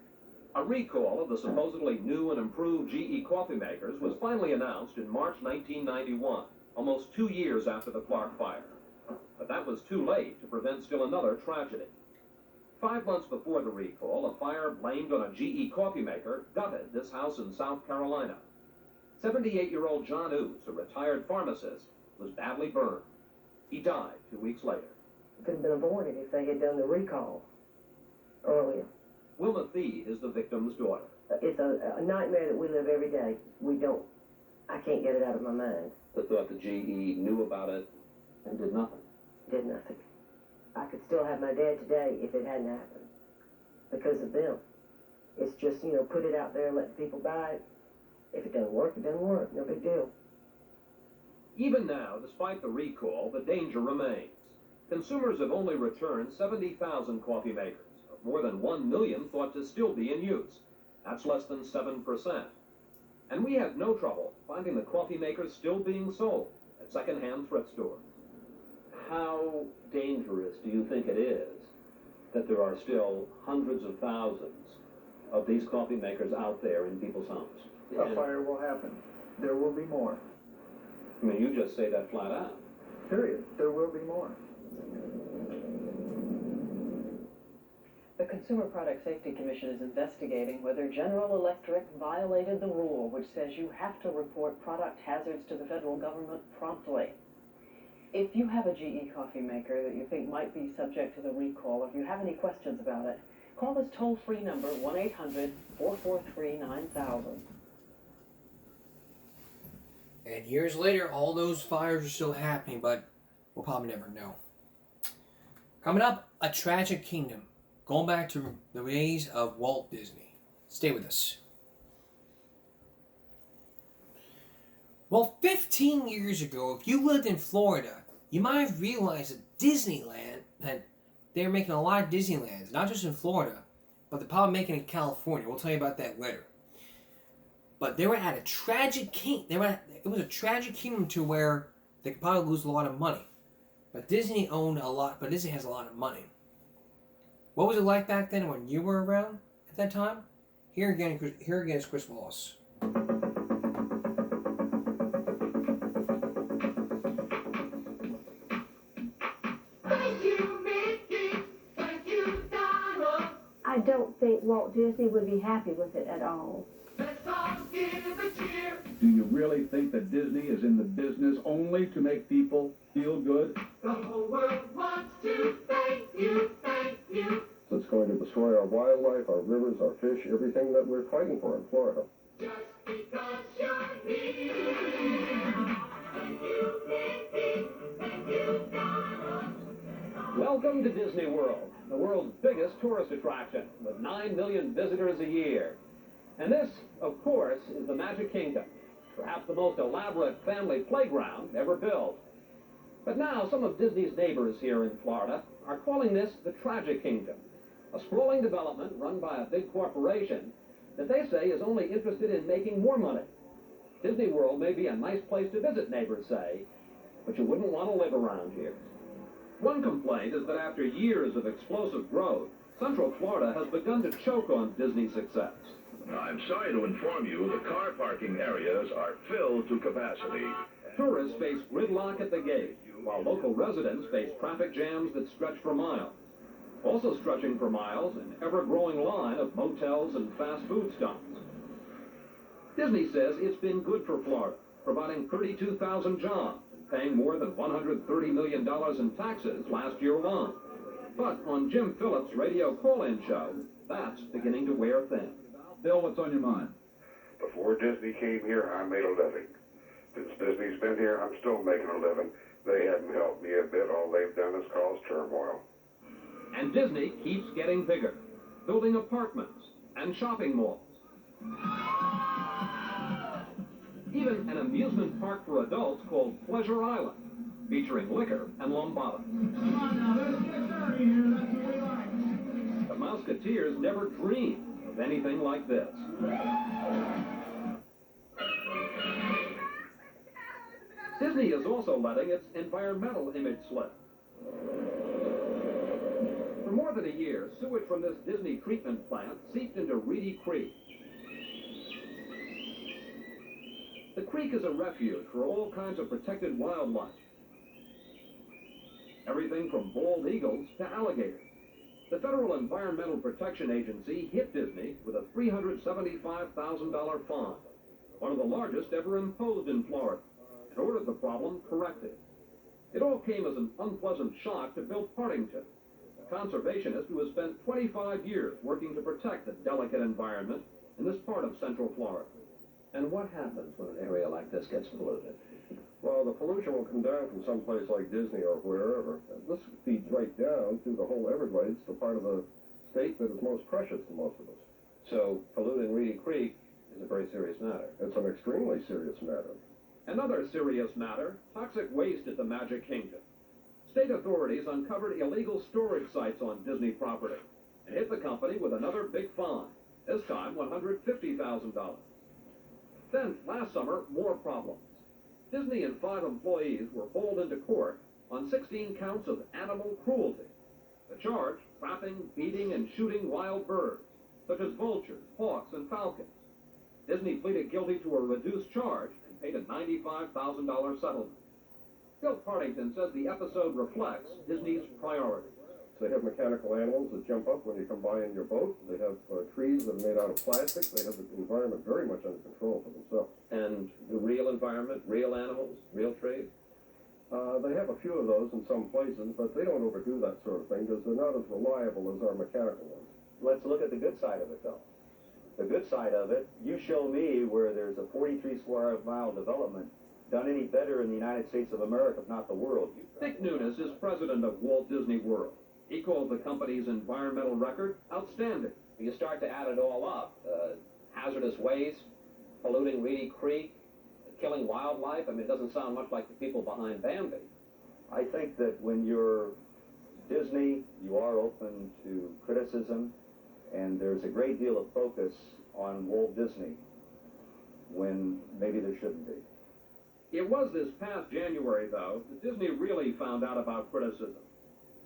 [SPEAKER 20] A recall of the supposedly new and improved GE coffee makers was finally announced in March 1991, almost 2 years after the Clark fire. But that was too late to prevent still another tragedy. 5 months before the recall, a fire blamed on a GE coffee maker gutted this house in South Carolina. 78-year-old John Ouz, a retired pharmacist, was badly burned. He died 2 weeks later.
[SPEAKER 5] It could have been avoided if they had done the recall earlier.
[SPEAKER 20] Wilma Thede is the victim's daughter.
[SPEAKER 5] It's a nightmare that we live every day. I can't get it out of my mind.
[SPEAKER 3] The thought the GE knew about it and did nothing.
[SPEAKER 5] Did nothing. I could still have my dad today if it hadn't happened. Because of them. It's just, put it out there and let people buy it. If it doesn't work, it doesn't work. No big deal.
[SPEAKER 20] Even now, despite the recall, the danger remains. Consumers have only returned 70,000 coffee makers, of more than 1 million thought to still be in use. That's less than 7%. And we have no trouble finding the coffee makers still being sold at second-hand thrift stores. How dangerous do you think it is that there are still hundreds of thousands of these coffee makers out there in people's homes?
[SPEAKER 22] A fire will happen. There will be more.
[SPEAKER 20] I mean, you just say that flat out.
[SPEAKER 22] Period. There will be more.
[SPEAKER 9] The Consumer Product Safety Commission is investigating whether General Electric violated the rule which says you have to report product hazards to the federal government promptly. If you have a GE coffee maker that you think might be subject to the recall, or if you have any questions about it, call this toll-free number, 1-800-443-9000.
[SPEAKER 1] And years later, all those fires are still happening, but we'll probably never know. Coming up, A Tragic Kingdom. Going back to the days of Walt Disney. Stay with us. Well, 15 years ago, if you lived in Florida, you might have realized that Disneyland, that they're making a lot of Disneylands, not just in Florida, but they're probably making it in California. We'll tell you about that later. But they were at a tragic it was a tragic kingdom to where they could probably lose a lot of money. But Disney owned a lot, but Disney has a lot of money. What was it like back then when you were around at that time? Here again is Chris Wallace.
[SPEAKER 17] I don't think Walt Disney would be happy with it at all.
[SPEAKER 23] Do you really think that Disney is in the business only to make people feel good?
[SPEAKER 10] The whole world wants to thank you, thank you.
[SPEAKER 2] It's going to destroy our wildlife, our rivers, our fish, everything that we're fighting for in Florida.
[SPEAKER 10] Just because you're here. Thank you, Mickey. Thank you, Donald.
[SPEAKER 20] Welcome to Disney World, the world's biggest tourist attraction, with 9 million visitors a year. And this, of course, is the Magic Kingdom, perhaps the most elaborate family playground ever built. But now some of Disney's neighbors here in Florida are calling this the Tragic Kingdom, a sprawling development run by a big corporation that they say is only interested in making more money. Disney World may be a nice place to visit, neighbors say, but you wouldn't want to live around here. One complaint is that after years of explosive growth, Central Florida has begun to choke on Disney's success.
[SPEAKER 11] I'm sorry to inform you, the car parking areas are filled to capacity.
[SPEAKER 20] Tourists face gridlock at the gate, while local residents face traffic jams that stretch for miles. Also stretching for miles, an ever-growing line of motels and fast food stops. Disney says it's been good for Florida, providing 32,000 jobs and paying more than $130 million in taxes last year alone. But on Jim Phillips' radio call-in show, that's beginning to wear thin.
[SPEAKER 23] Bill, what's on your mind?
[SPEAKER 25] Before Disney came here, I made a living. Since Disney's been here, I'm still making a living. They haven't helped me a bit. All they've done is cause turmoil.
[SPEAKER 20] And Disney keeps getting bigger, building apartments and shopping malls. Even an amusement park for adults called Pleasure Island, featuring liquor and lambada. The Mouseketeers never dreamed of anything like this. Disney is also letting its environmental image slip. For more than a year, sewage from this Disney treatment plant seeped into Reedy Creek. The creek is a refuge for all kinds of protected wildlife. Everything from bald eagles to alligators. The Federal Environmental Protection Agency hit Disney with a $375,000 fine. one of the largest ever imposed in Florida, and ordered the problem corrected. It all came as an unpleasant shock to Bill Partington, a conservationist who has spent 25 years working to protect the delicate environment in this part of Central Florida.
[SPEAKER 3] And what happens when an area like this gets polluted?
[SPEAKER 8] Well, the pollution will come down from someplace like Disney or wherever. And this feeds right down through the whole Everglades, the part of the state that is most precious to most of us.
[SPEAKER 3] So polluting Reedy Creek is a very serious matter.
[SPEAKER 8] It's an extremely serious matter.
[SPEAKER 20] Another serious matter, toxic waste at the Magic Kingdom. State authorities uncovered illegal storage sites on Disney property and hit the company with another big fine, this time $150,000. Then, last summer, more problems. Disney and 5 employees were hauled into court on 16 counts of animal cruelty. The charge, trapping, beating, and shooting wild birds, such as vultures, hawks, and falcons. Disney pleaded guilty to a reduced charge and paid a $95,000 settlement. Bill Partington says the episode reflects Disney's priorities.
[SPEAKER 8] They have mechanical animals that jump up when you come by in your boat. They have trees that are made out of plastic. They have the environment very much under control for themselves.
[SPEAKER 3] And the real environment, real animals, real trees?
[SPEAKER 8] They have a few of those in some places, but they don't overdo that sort of thing because they're not as reliable as our mechanical ones.
[SPEAKER 12] Let's look at the good side of it, though. The good side of it, you show me where there's a 43 square mile development done any better in the United States of America, if not the world.
[SPEAKER 20] Dick Nunes is president of Walt Disney World. He called the company's environmental record outstanding.
[SPEAKER 3] You start to add it all up, hazardous waste, polluting Reedy Creek, killing wildlife. I mean, it doesn't sound much like the people behind Bambi.
[SPEAKER 12] I think that when you're Disney, you are open to criticism, and there's a great deal of focus on Walt Disney when maybe there shouldn't be.
[SPEAKER 20] It was this past January, though, that Disney really found out about criticism.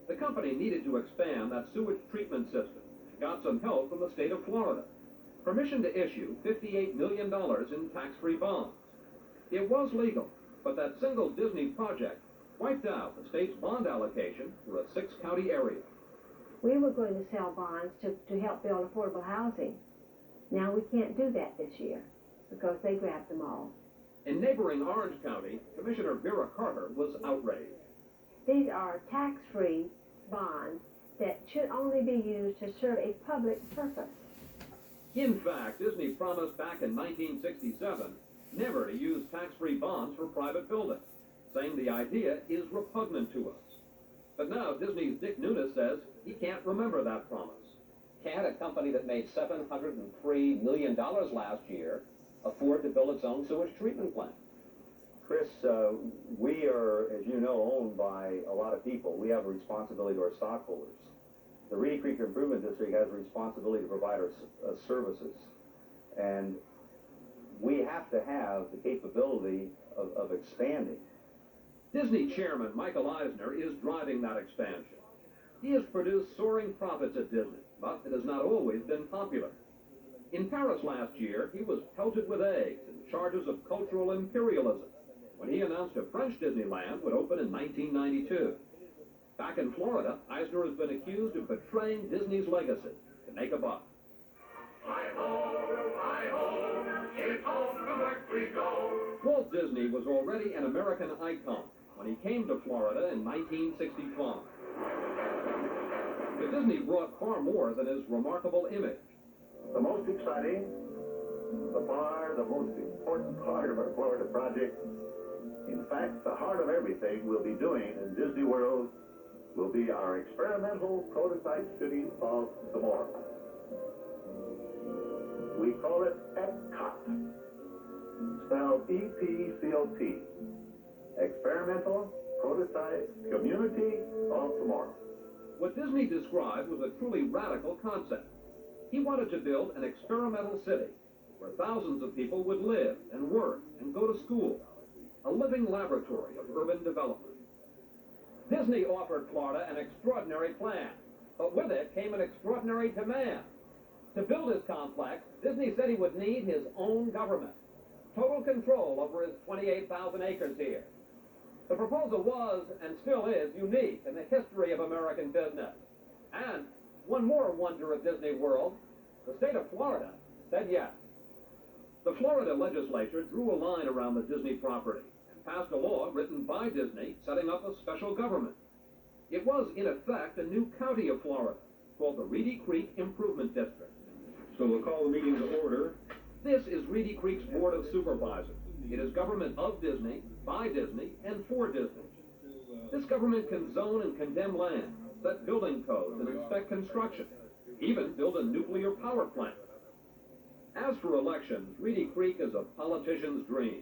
[SPEAKER 20] The company needed to expand that sewage treatment system and got some help from the state of Florida. Permission to issue $58 million in tax-free bonds. It was legal, but that single Disney project wiped out the state's bond allocation for a 6-county area.
[SPEAKER 13] We were going to sell bonds to help build affordable housing. Now we can't do that this year because they grabbed them all.
[SPEAKER 20] In neighboring Orange County, Commissioner Vera Carter was outraged.
[SPEAKER 13] These are tax-free bonds that should only be used to serve a public purpose.
[SPEAKER 20] In fact, Disney promised back in 1967 never to use tax-free bonds for private buildings, saying the idea is repugnant to us. But now Disney's Dick Nunes says he can't remember that promise.
[SPEAKER 3] Can't a company that made $703 million last year afford to build its own sewage treatment plant?
[SPEAKER 12] Chris, we are, as you know, owned by a lot of people. We have a responsibility to our stockholders. The Reedy Creek Improvement District has a responsibility to provide our services. And we have to have the capability of expanding.
[SPEAKER 20] Disney chairman Michael Eisner is driving that expansion. He has produced soaring profits at Disney, but it has not always been popular. In Paris last year, he was pelted with eggs and charges of cultural imperialism when he announced a French Disneyland would open in 1992. Back in Florida, Eisner has been accused of betraying Disney's legacy to make a buck. Walt Disney was already an American icon when he came to Florida in 1965. But Disney brought far more than his remarkable image.
[SPEAKER 25] The most exciting, the most important part of our Florida project, in fact, the heart of everything we'll be doing in Disney World will be our experimental prototype city of tomorrow. We call it EPCOT, spelled E-P-C-O-T, Experimental Prototype Community of Tomorrow.
[SPEAKER 20] What Disney described was a truly radical concept. He wanted to build an experimental city where thousands of people would live and work and go to school, a living laboratory of urban development. Disney offered Florida an extraordinary plan, but with it came an extraordinary demand. To build his complex, Disney said he would need his own government, total control over his 28,000 acres here. The proposal was, and still is, unique in the history of American business. And one more wonder of Disney World, the state of Florida said yes. The Florida legislature drew a line around the Disney property and passed a law written by Disney setting up a special government. It was, in effect, a new county of Florida called the Reedy Creek Improvement District.
[SPEAKER 8] So we'll call the meeting to order.
[SPEAKER 20] This is Reedy Creek's Board of Supervisors. It is government of Disney, by Disney, and for Disney. This government can zone and condemn land, set building codes, and inspect construction, even build a nuclear power plant. As for elections, Reedy Creek is a politician's dream.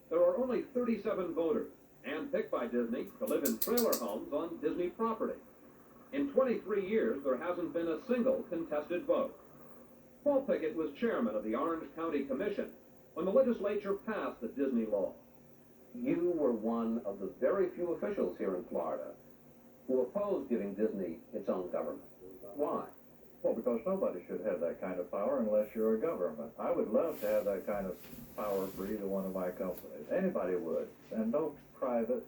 [SPEAKER 20] There are only 37 voters, handpicked by Disney to live in trailer homes on Disney property. In 23 years, there hasn't been a single contested vote. Paul Pickett was chairman of the Orange County Commission when the legislature passed the Disney law.
[SPEAKER 3] You were one of the very few officials here in Florida who opposed giving Disney its own government. Why?
[SPEAKER 2] Well, because nobody should have that kind of power unless you're a government. I would love to have that kind of power for either one of my companies. Anybody would. And no private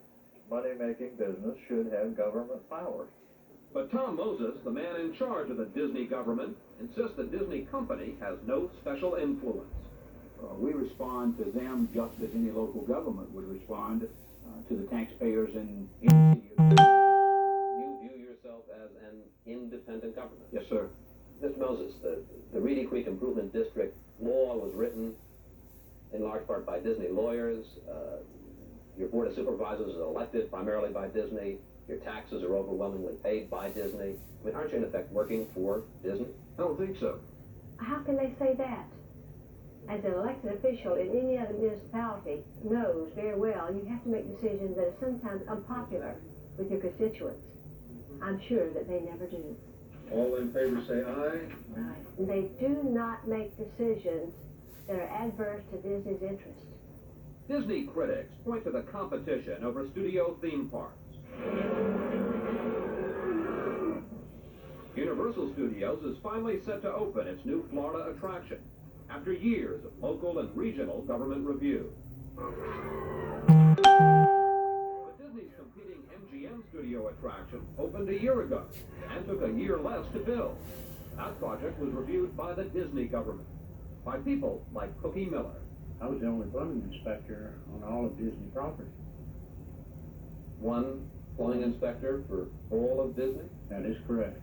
[SPEAKER 2] money-making business should have government powers.
[SPEAKER 20] But Tom Moses, the man in charge of the Disney government, insists the Disney company has no special influence.
[SPEAKER 23] We respond to them just as any local government would respond to the taxpayers in the city of Disney.
[SPEAKER 3] You view yourself as an independent government.
[SPEAKER 23] Yes, sir.
[SPEAKER 3] Mr. Moses, the Reedy Creek Improvement District law was written in large part by Disney lawyers. Your Board of Supervisors is elected primarily by Disney. Your taxes are overwhelmingly paid by Disney. I mean, aren't you in effect working for Disney?
[SPEAKER 23] I don't think so.
[SPEAKER 13] How can they say that? As an elected official in any other municipality knows very well you have to make decisions that are sometimes unpopular with your constituents. I'm sure that they never do.
[SPEAKER 8] All in favor say aye.
[SPEAKER 13] Right. They do not make decisions that are adverse to Disney's interest.
[SPEAKER 20] Disney critics point to the competition over studio theme parks. Universal Studios is finally set to open its new Florida attraction after years of local and regional government review. But Disney's competing MGM Studio attraction opened a year ago and took a year less to build. That project was reviewed by the Disney government, by people like Cookie Miller.
[SPEAKER 7] I was the only plumbing inspector on all of Disney property.
[SPEAKER 3] One plumbing inspector for all of Disney?
[SPEAKER 7] That is correct.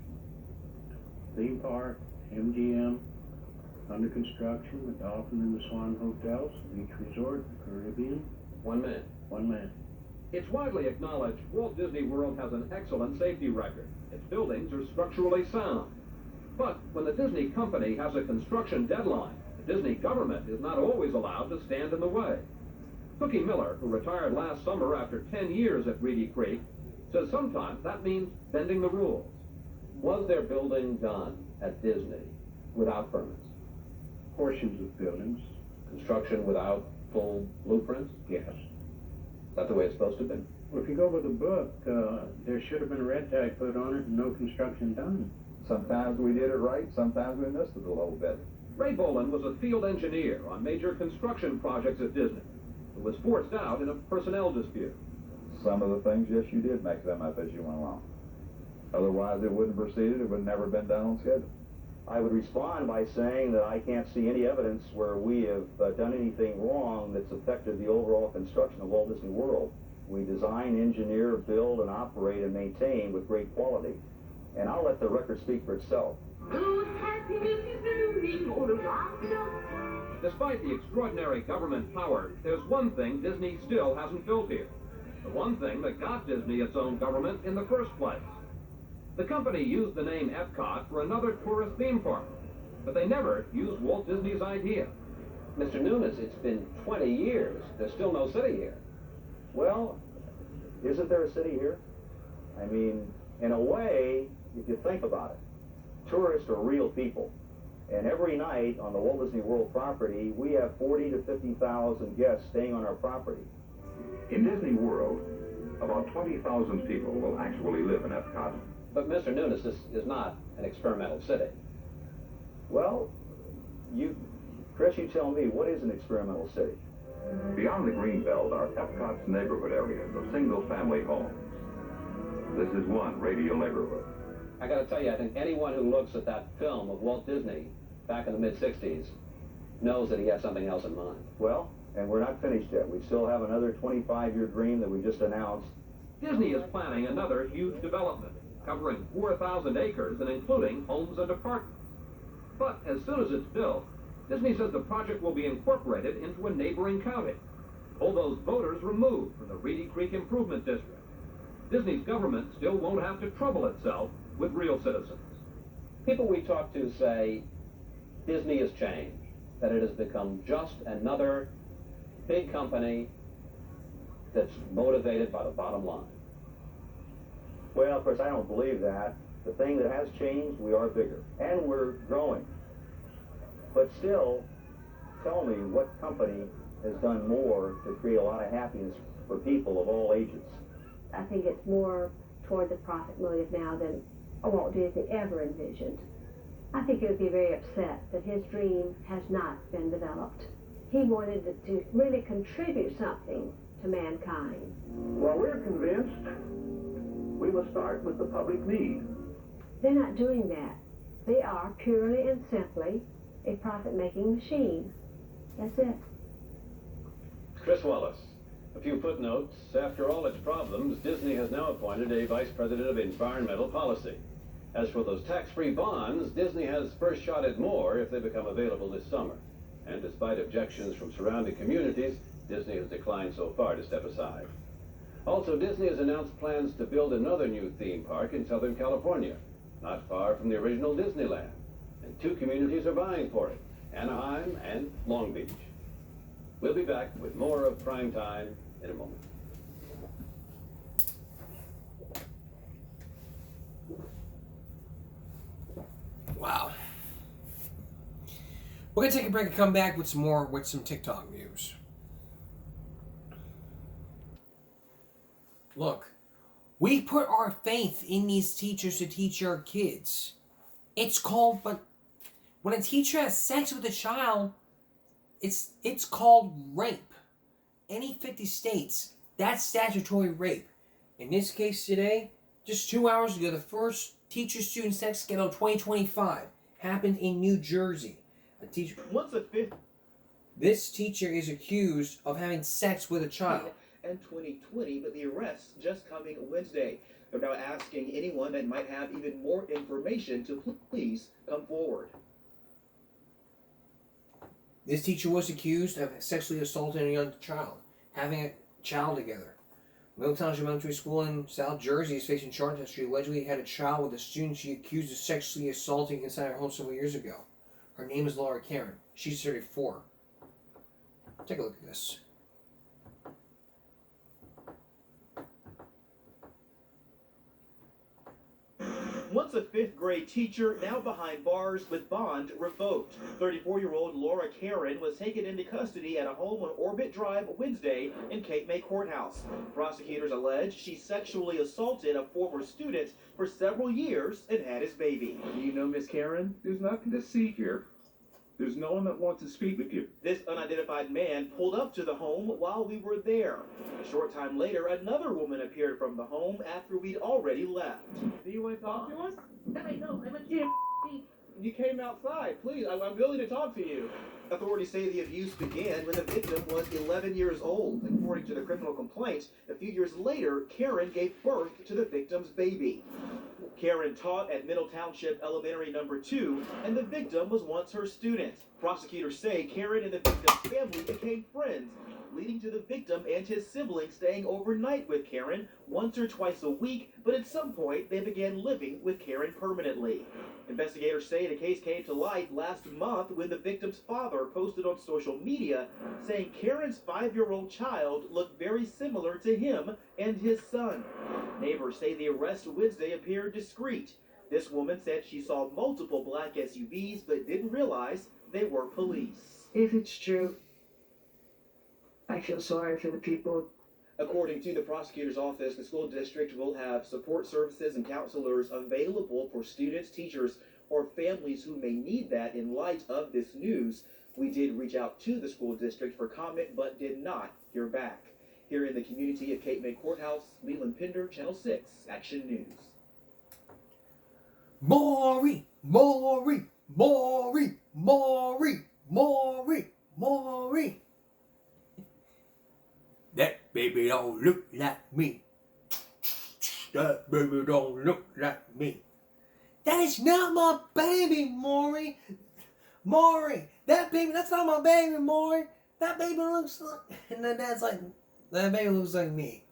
[SPEAKER 7] Theme park, MGM, under construction, the Dolphin and the Swan Hotels, Beach Resort, Caribbean.
[SPEAKER 3] One man.
[SPEAKER 7] One man.
[SPEAKER 20] It's widely acknowledged Walt Disney World has an excellent safety record. Its buildings are structurally sound. But when the Disney company has a construction deadline, the Disney government is not always allowed to stand in the way. Cookie Miller, who retired last summer after 10 years at Reedy Creek, says sometimes that means bending the rules. Was there building done at Disney without permits?
[SPEAKER 7] Portions of buildings.
[SPEAKER 3] Construction without full blueprints?
[SPEAKER 7] Yes.
[SPEAKER 3] Is that the way it's supposed to be?
[SPEAKER 7] Well, if you go by the book, there should have been a red tag put on it and no construction done.
[SPEAKER 2] Sometimes we did it right, sometimes we missed it a little bit.
[SPEAKER 20] Ray Boland was a field engineer on major construction projects at Disney, who was forced out in a personnel dispute.
[SPEAKER 2] Some of the things, yes, you did make them up as you went along. Otherwise, it wouldn't have proceeded, it would have never been done on schedule.
[SPEAKER 12] I would respond by saying that I can't see any evidence where we have done anything wrong that's affected the overall construction of Walt Disney World. We design, engineer, build, and operate and maintain with great quality. And I'll let the record speak for itself.
[SPEAKER 20] Despite the extraordinary government power, there's one thing Disney still hasn't built here. The one thing that got Disney its own government in the first place. The company used the name Epcot for another tourist theme park, but they never used Walt Disney's idea.
[SPEAKER 3] Mr. Nunes, it's been 20 years. There's still no city here.
[SPEAKER 12] Well, isn't there a city here? I mean, in a way, if you think about it, tourists are real people. And every night on the Walt Disney World property, we have 40 to 50,000 guests staying on our property.
[SPEAKER 11] In Disney World, about 20,000 people will actually live in Epcot.
[SPEAKER 3] But Mr. Nunes, this is not an experimental city.
[SPEAKER 12] Well, Chris, you tell me, what is an experimental city?
[SPEAKER 11] Beyond the Greenbelt are Epcot's neighborhood areas of single-family homes. This is one radial neighborhood.
[SPEAKER 3] I gotta tell you, I think anyone who looks at that film of Walt Disney back in the mid-60s knows that he has something else in mind.
[SPEAKER 12] Well, and we're not finished yet. We still have another 25-year dream that we just announced.
[SPEAKER 20] Disney is planning another huge development, covering 4,000 acres and including homes and apartments. But as soon as it's built, Disney says the project will be incorporated into a neighboring county. Pull those voters removed from the Reedy Creek Improvement District. Disney's government still won't have to trouble itself with real citizens.
[SPEAKER 3] People we talk to say Disney has changed, that it has become just another big company that's motivated by the bottom line.
[SPEAKER 12] Well, of course, I don't believe that. The thing that has changed, we are bigger, and we're growing. But still, tell me what company has done more to create a lot of happiness for people of all ages.
[SPEAKER 13] I think it's more toward the profit motive now than Walt Disney ever envisioned. I think he would be very upset that his dream has not been developed. He wanted to really contribute something to mankind.
[SPEAKER 25] Well, we're convinced we must start with the public need.
[SPEAKER 13] They're not doing that. They are purely and simply a profit-making machine. That's it.
[SPEAKER 3] Chris Wallace. A few footnotes. After all its problems, Disney has now appointed a vice president of environmental policy. As for those tax-free bonds, Disney has first shot at more if they become available this summer. And despite objections from surrounding communities, Disney has declined so far to step aside. Also, Disney has announced plans to build another new theme park in Southern California, not far from the original Disneyland. And two communities are vying for it, Anaheim and Long Beach. We'll be back with more of Prime Time in a moment.
[SPEAKER 1] Wow. We're gonna take a break and come back with some TikTok news. Look, we put our faith in these teachers to teach our kids. It's called, but when a teacher has sex with a child, it's called rape. Any 50 states, that's statutory rape. In this case today, just 2 hours ago, the first teacher-student sex scandal 2025 happened in New Jersey. This teacher is accused of having sex with a child.
[SPEAKER 14] And 2020, but the arrests just coming Wednesday. They're now asking anyone that might have even more information to please come forward.
[SPEAKER 1] This teacher was accused of sexually assaulting a young child, having a child together. Middletown Elementary School in South Jersey is facing charges after she allegedly had a child with a student she accused of sexually assaulting inside her home several years ago. Her name is Laura Karen. She's 34. Take a look at this.
[SPEAKER 14] Once a fifth-grade teacher, now behind bars with bond revoked. 34-year-old Laura Karen was taken into custody at a home on Orbit Drive Wednesday in Cape May Courthouse. Prosecutors allege she sexually assaulted a former student for several years and had his baby.
[SPEAKER 15] You know, Miss Karen, there's nothing to see here. There's no one that wants to speak with you.
[SPEAKER 14] This unidentified man pulled up to the home while we were there. A short time later, another woman appeared from the home after we'd already left.
[SPEAKER 15] Do you want to talk to us?
[SPEAKER 14] No, I'm a Jim. You came outside. Please, I'm willing to talk to you. Authorities say the abuse began when the victim was 11 years old. According to the criminal complaint, a few years later, Karen gave birth to the victim's baby. Karen taught at Middle Township Elementary No. 2, and the victim was once her student. Prosecutors say Karen and the victim's family became friends, leading to the victim and his siblings staying overnight with Karen once or twice a week, but at some point they began living with Karen permanently. Investigators say the case came to light last month when the victim's father posted on social media saying Karen's 5-year-old child looked very similar to him and his son. Neighbors say the arrest Wednesday appeared discreet. This woman said she saw multiple black SUVs but didn't realize they were police.
[SPEAKER 5] If it's true, I feel sorry for the people.
[SPEAKER 14] According to the prosecutor's office, the school district will have support services and counselors available for students, teachers, or families who may need that in light of this news. We did reach out to the school district for comment, but did not hear back. Here in the community of Cape May Courthouse, Leland Pinder, Channel 6, Action News.
[SPEAKER 1] Maury, Maury, Maury, Maury, Maury, Maury. That baby don't look like me. That baby don't look like me. That is not my baby, Maury. Maury, that baby, that's not my baby, Maury. That baby looks like... And then Dad's like, that baby looks like me.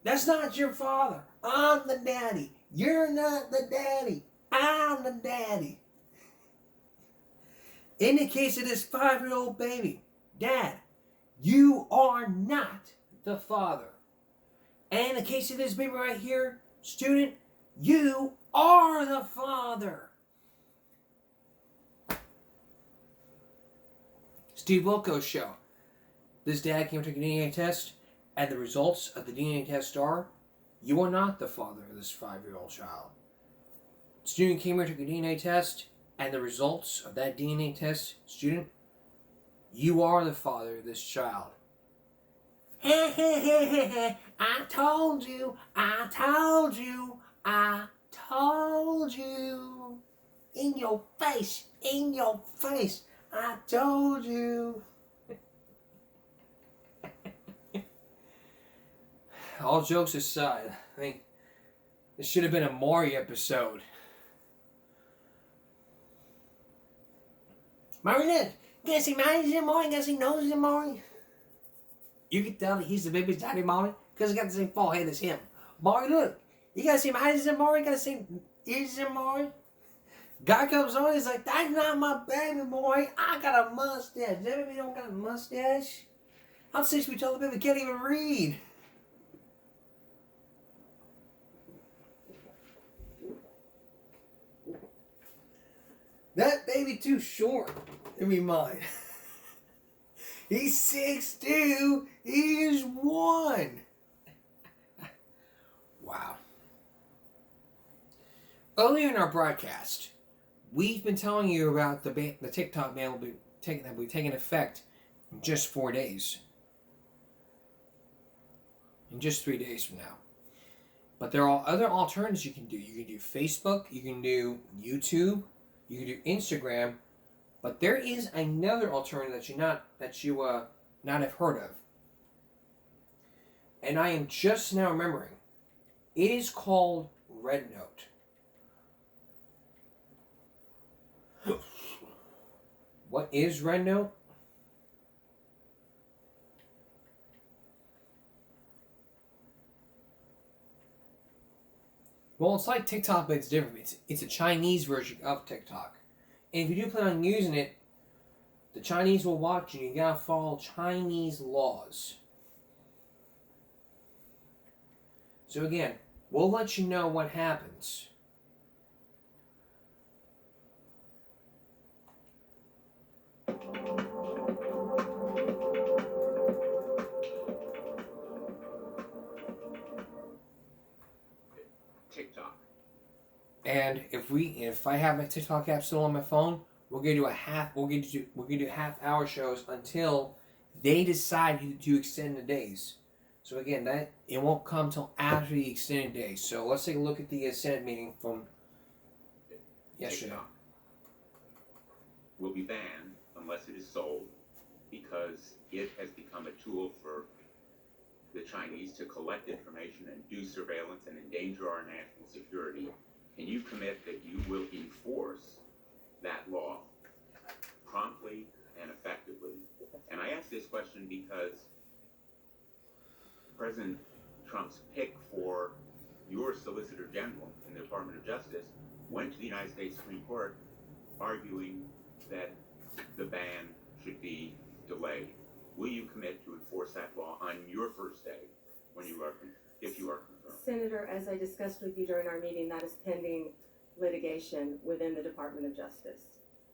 [SPEAKER 1] That's not your father. I'm the daddy. You're not the daddy. I'm the daddy. In the case of this 5-year-old baby, Dad, you are not the father. And in the case of this baby right here, student, you are the father. Steve Wilkos Show. This dad came to take a DNA test, and the results of the DNA test are, you are not the father of this 5-year-old child. Student came here, took a DNA test, and the results of that DNA test, student, you are the father of this child. I told you, I told you, I told you. In your face, I told you. All jokes aside, I think this should have been a Maury episode. Maury, look, you guys see Maury's in Maury? You guys see noses in Maury? You can tell that he's the baby's daddy, Maury, because he got the same forehead as him. Maury, look, you guys see eyes in Maury? You guys see ears in Maury? Guy comes on, he's like, that's not my baby, Maury. I got a mustache. That baby don't got a mustache. I'm 6 feet tall, the baby can't even read. That baby too short to be mine. He's 6'2". He is 1. Wow. Earlier in our broadcast, we've been telling you about the TikTok ban will be taking effect in just 4 days. In just 3 days from now. But there are other alternatives you can do. You can do Facebook, you can do YouTube, you can do Instagram, but there is another alternative that you not have heard of. And I am just now remembering. It is called RedNote. What is RedNote? Well, it's like TikTok, but it's different. It's a Chinese version of TikTok. And if you do plan on using it, the Chinese will watch you. You gotta follow Chinese laws. So again, we'll let you know what happens.
[SPEAKER 4] TikTok.
[SPEAKER 1] And if I have my TikTok app still on my phone, we're gonna do half-hour shows until they decide to extend the days. So again, that it won't come till after the extended days. So let's take a look at the Senate meeting from yesterday.
[SPEAKER 4] TikTok will be banned unless it is sold because it has become a tool for the Chinese to collect information and do surveillance and endanger our national security. Can you commit that you will enforce that law promptly and effectively? And I ask this question because President Trump's pick for your Solicitor General in the Department of Justice went to the United States Supreme Court arguing that the ban should be delayed. Will you commit to enforce that law on your first day when you are, if you are confirmed?
[SPEAKER 17] Senator, as I discussed with you during our meeting, that is pending litigation within the Department of Justice.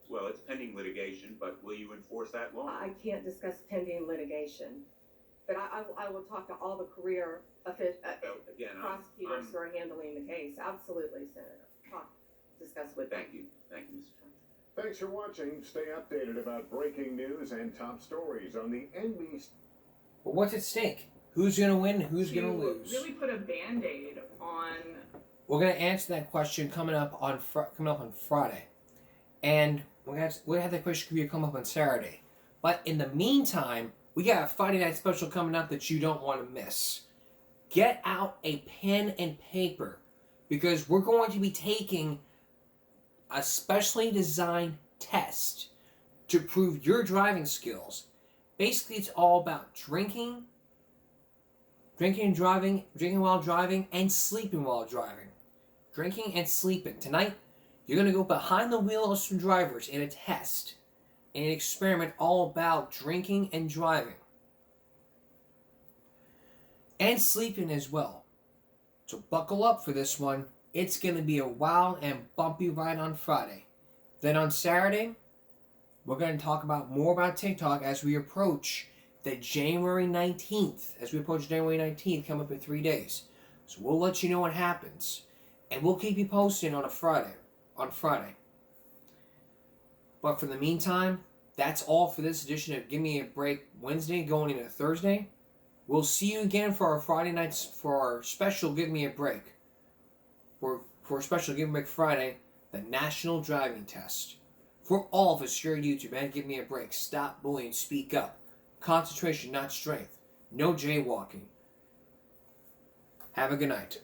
[SPEAKER 4] Well, it's pending litigation, but will you enforce that law?
[SPEAKER 17] I can't discuss pending litigation, but I will talk to all the career prosecutors who are handling the case. Absolutely, Senator. Discuss with them.
[SPEAKER 4] Thank you, Mr. Trump.
[SPEAKER 16] Thanks for watching. Stay updated about breaking news and top stories on the NBC.
[SPEAKER 1] But what's at stake? Who's going to win? Who's going to lose?
[SPEAKER 18] Really put a Band-Aid on.
[SPEAKER 1] We're going to answer that question coming up on Friday. And we'll have that question review come up on Saturday. But in the meantime, we got a Friday night special coming up that you don't want to miss. Get out a pen and paper, because we're going to be taking a specially designed test to prove your driving skills. Basically, it's all about drinking while driving, and sleeping while driving. Drinking and sleeping. Tonight, you're going to go behind the wheel of some drivers in a test, in an experiment all about drinking and driving. And sleeping as well. So buckle up for this one. It's going to be a wild and bumpy ride on Friday. Then on Saturday, we're going to talk more about TikTok as we approach the January 19th. As we approach January 19th, come up in 3 days. So we'll let you know what happens. And we'll keep you posted on Friday. But for the meantime, that's all for this edition of Give Me a Break Wednesday going into Thursday. We'll see you again for our Friday nights, for our special Give Me a Break. For a special Give Me a Break Friday, the National Driving Test. For all of us here at YouTube, and Give Me a Break. Stop bullying, speak up. Concentration, not strength. No jaywalking. Have a good night.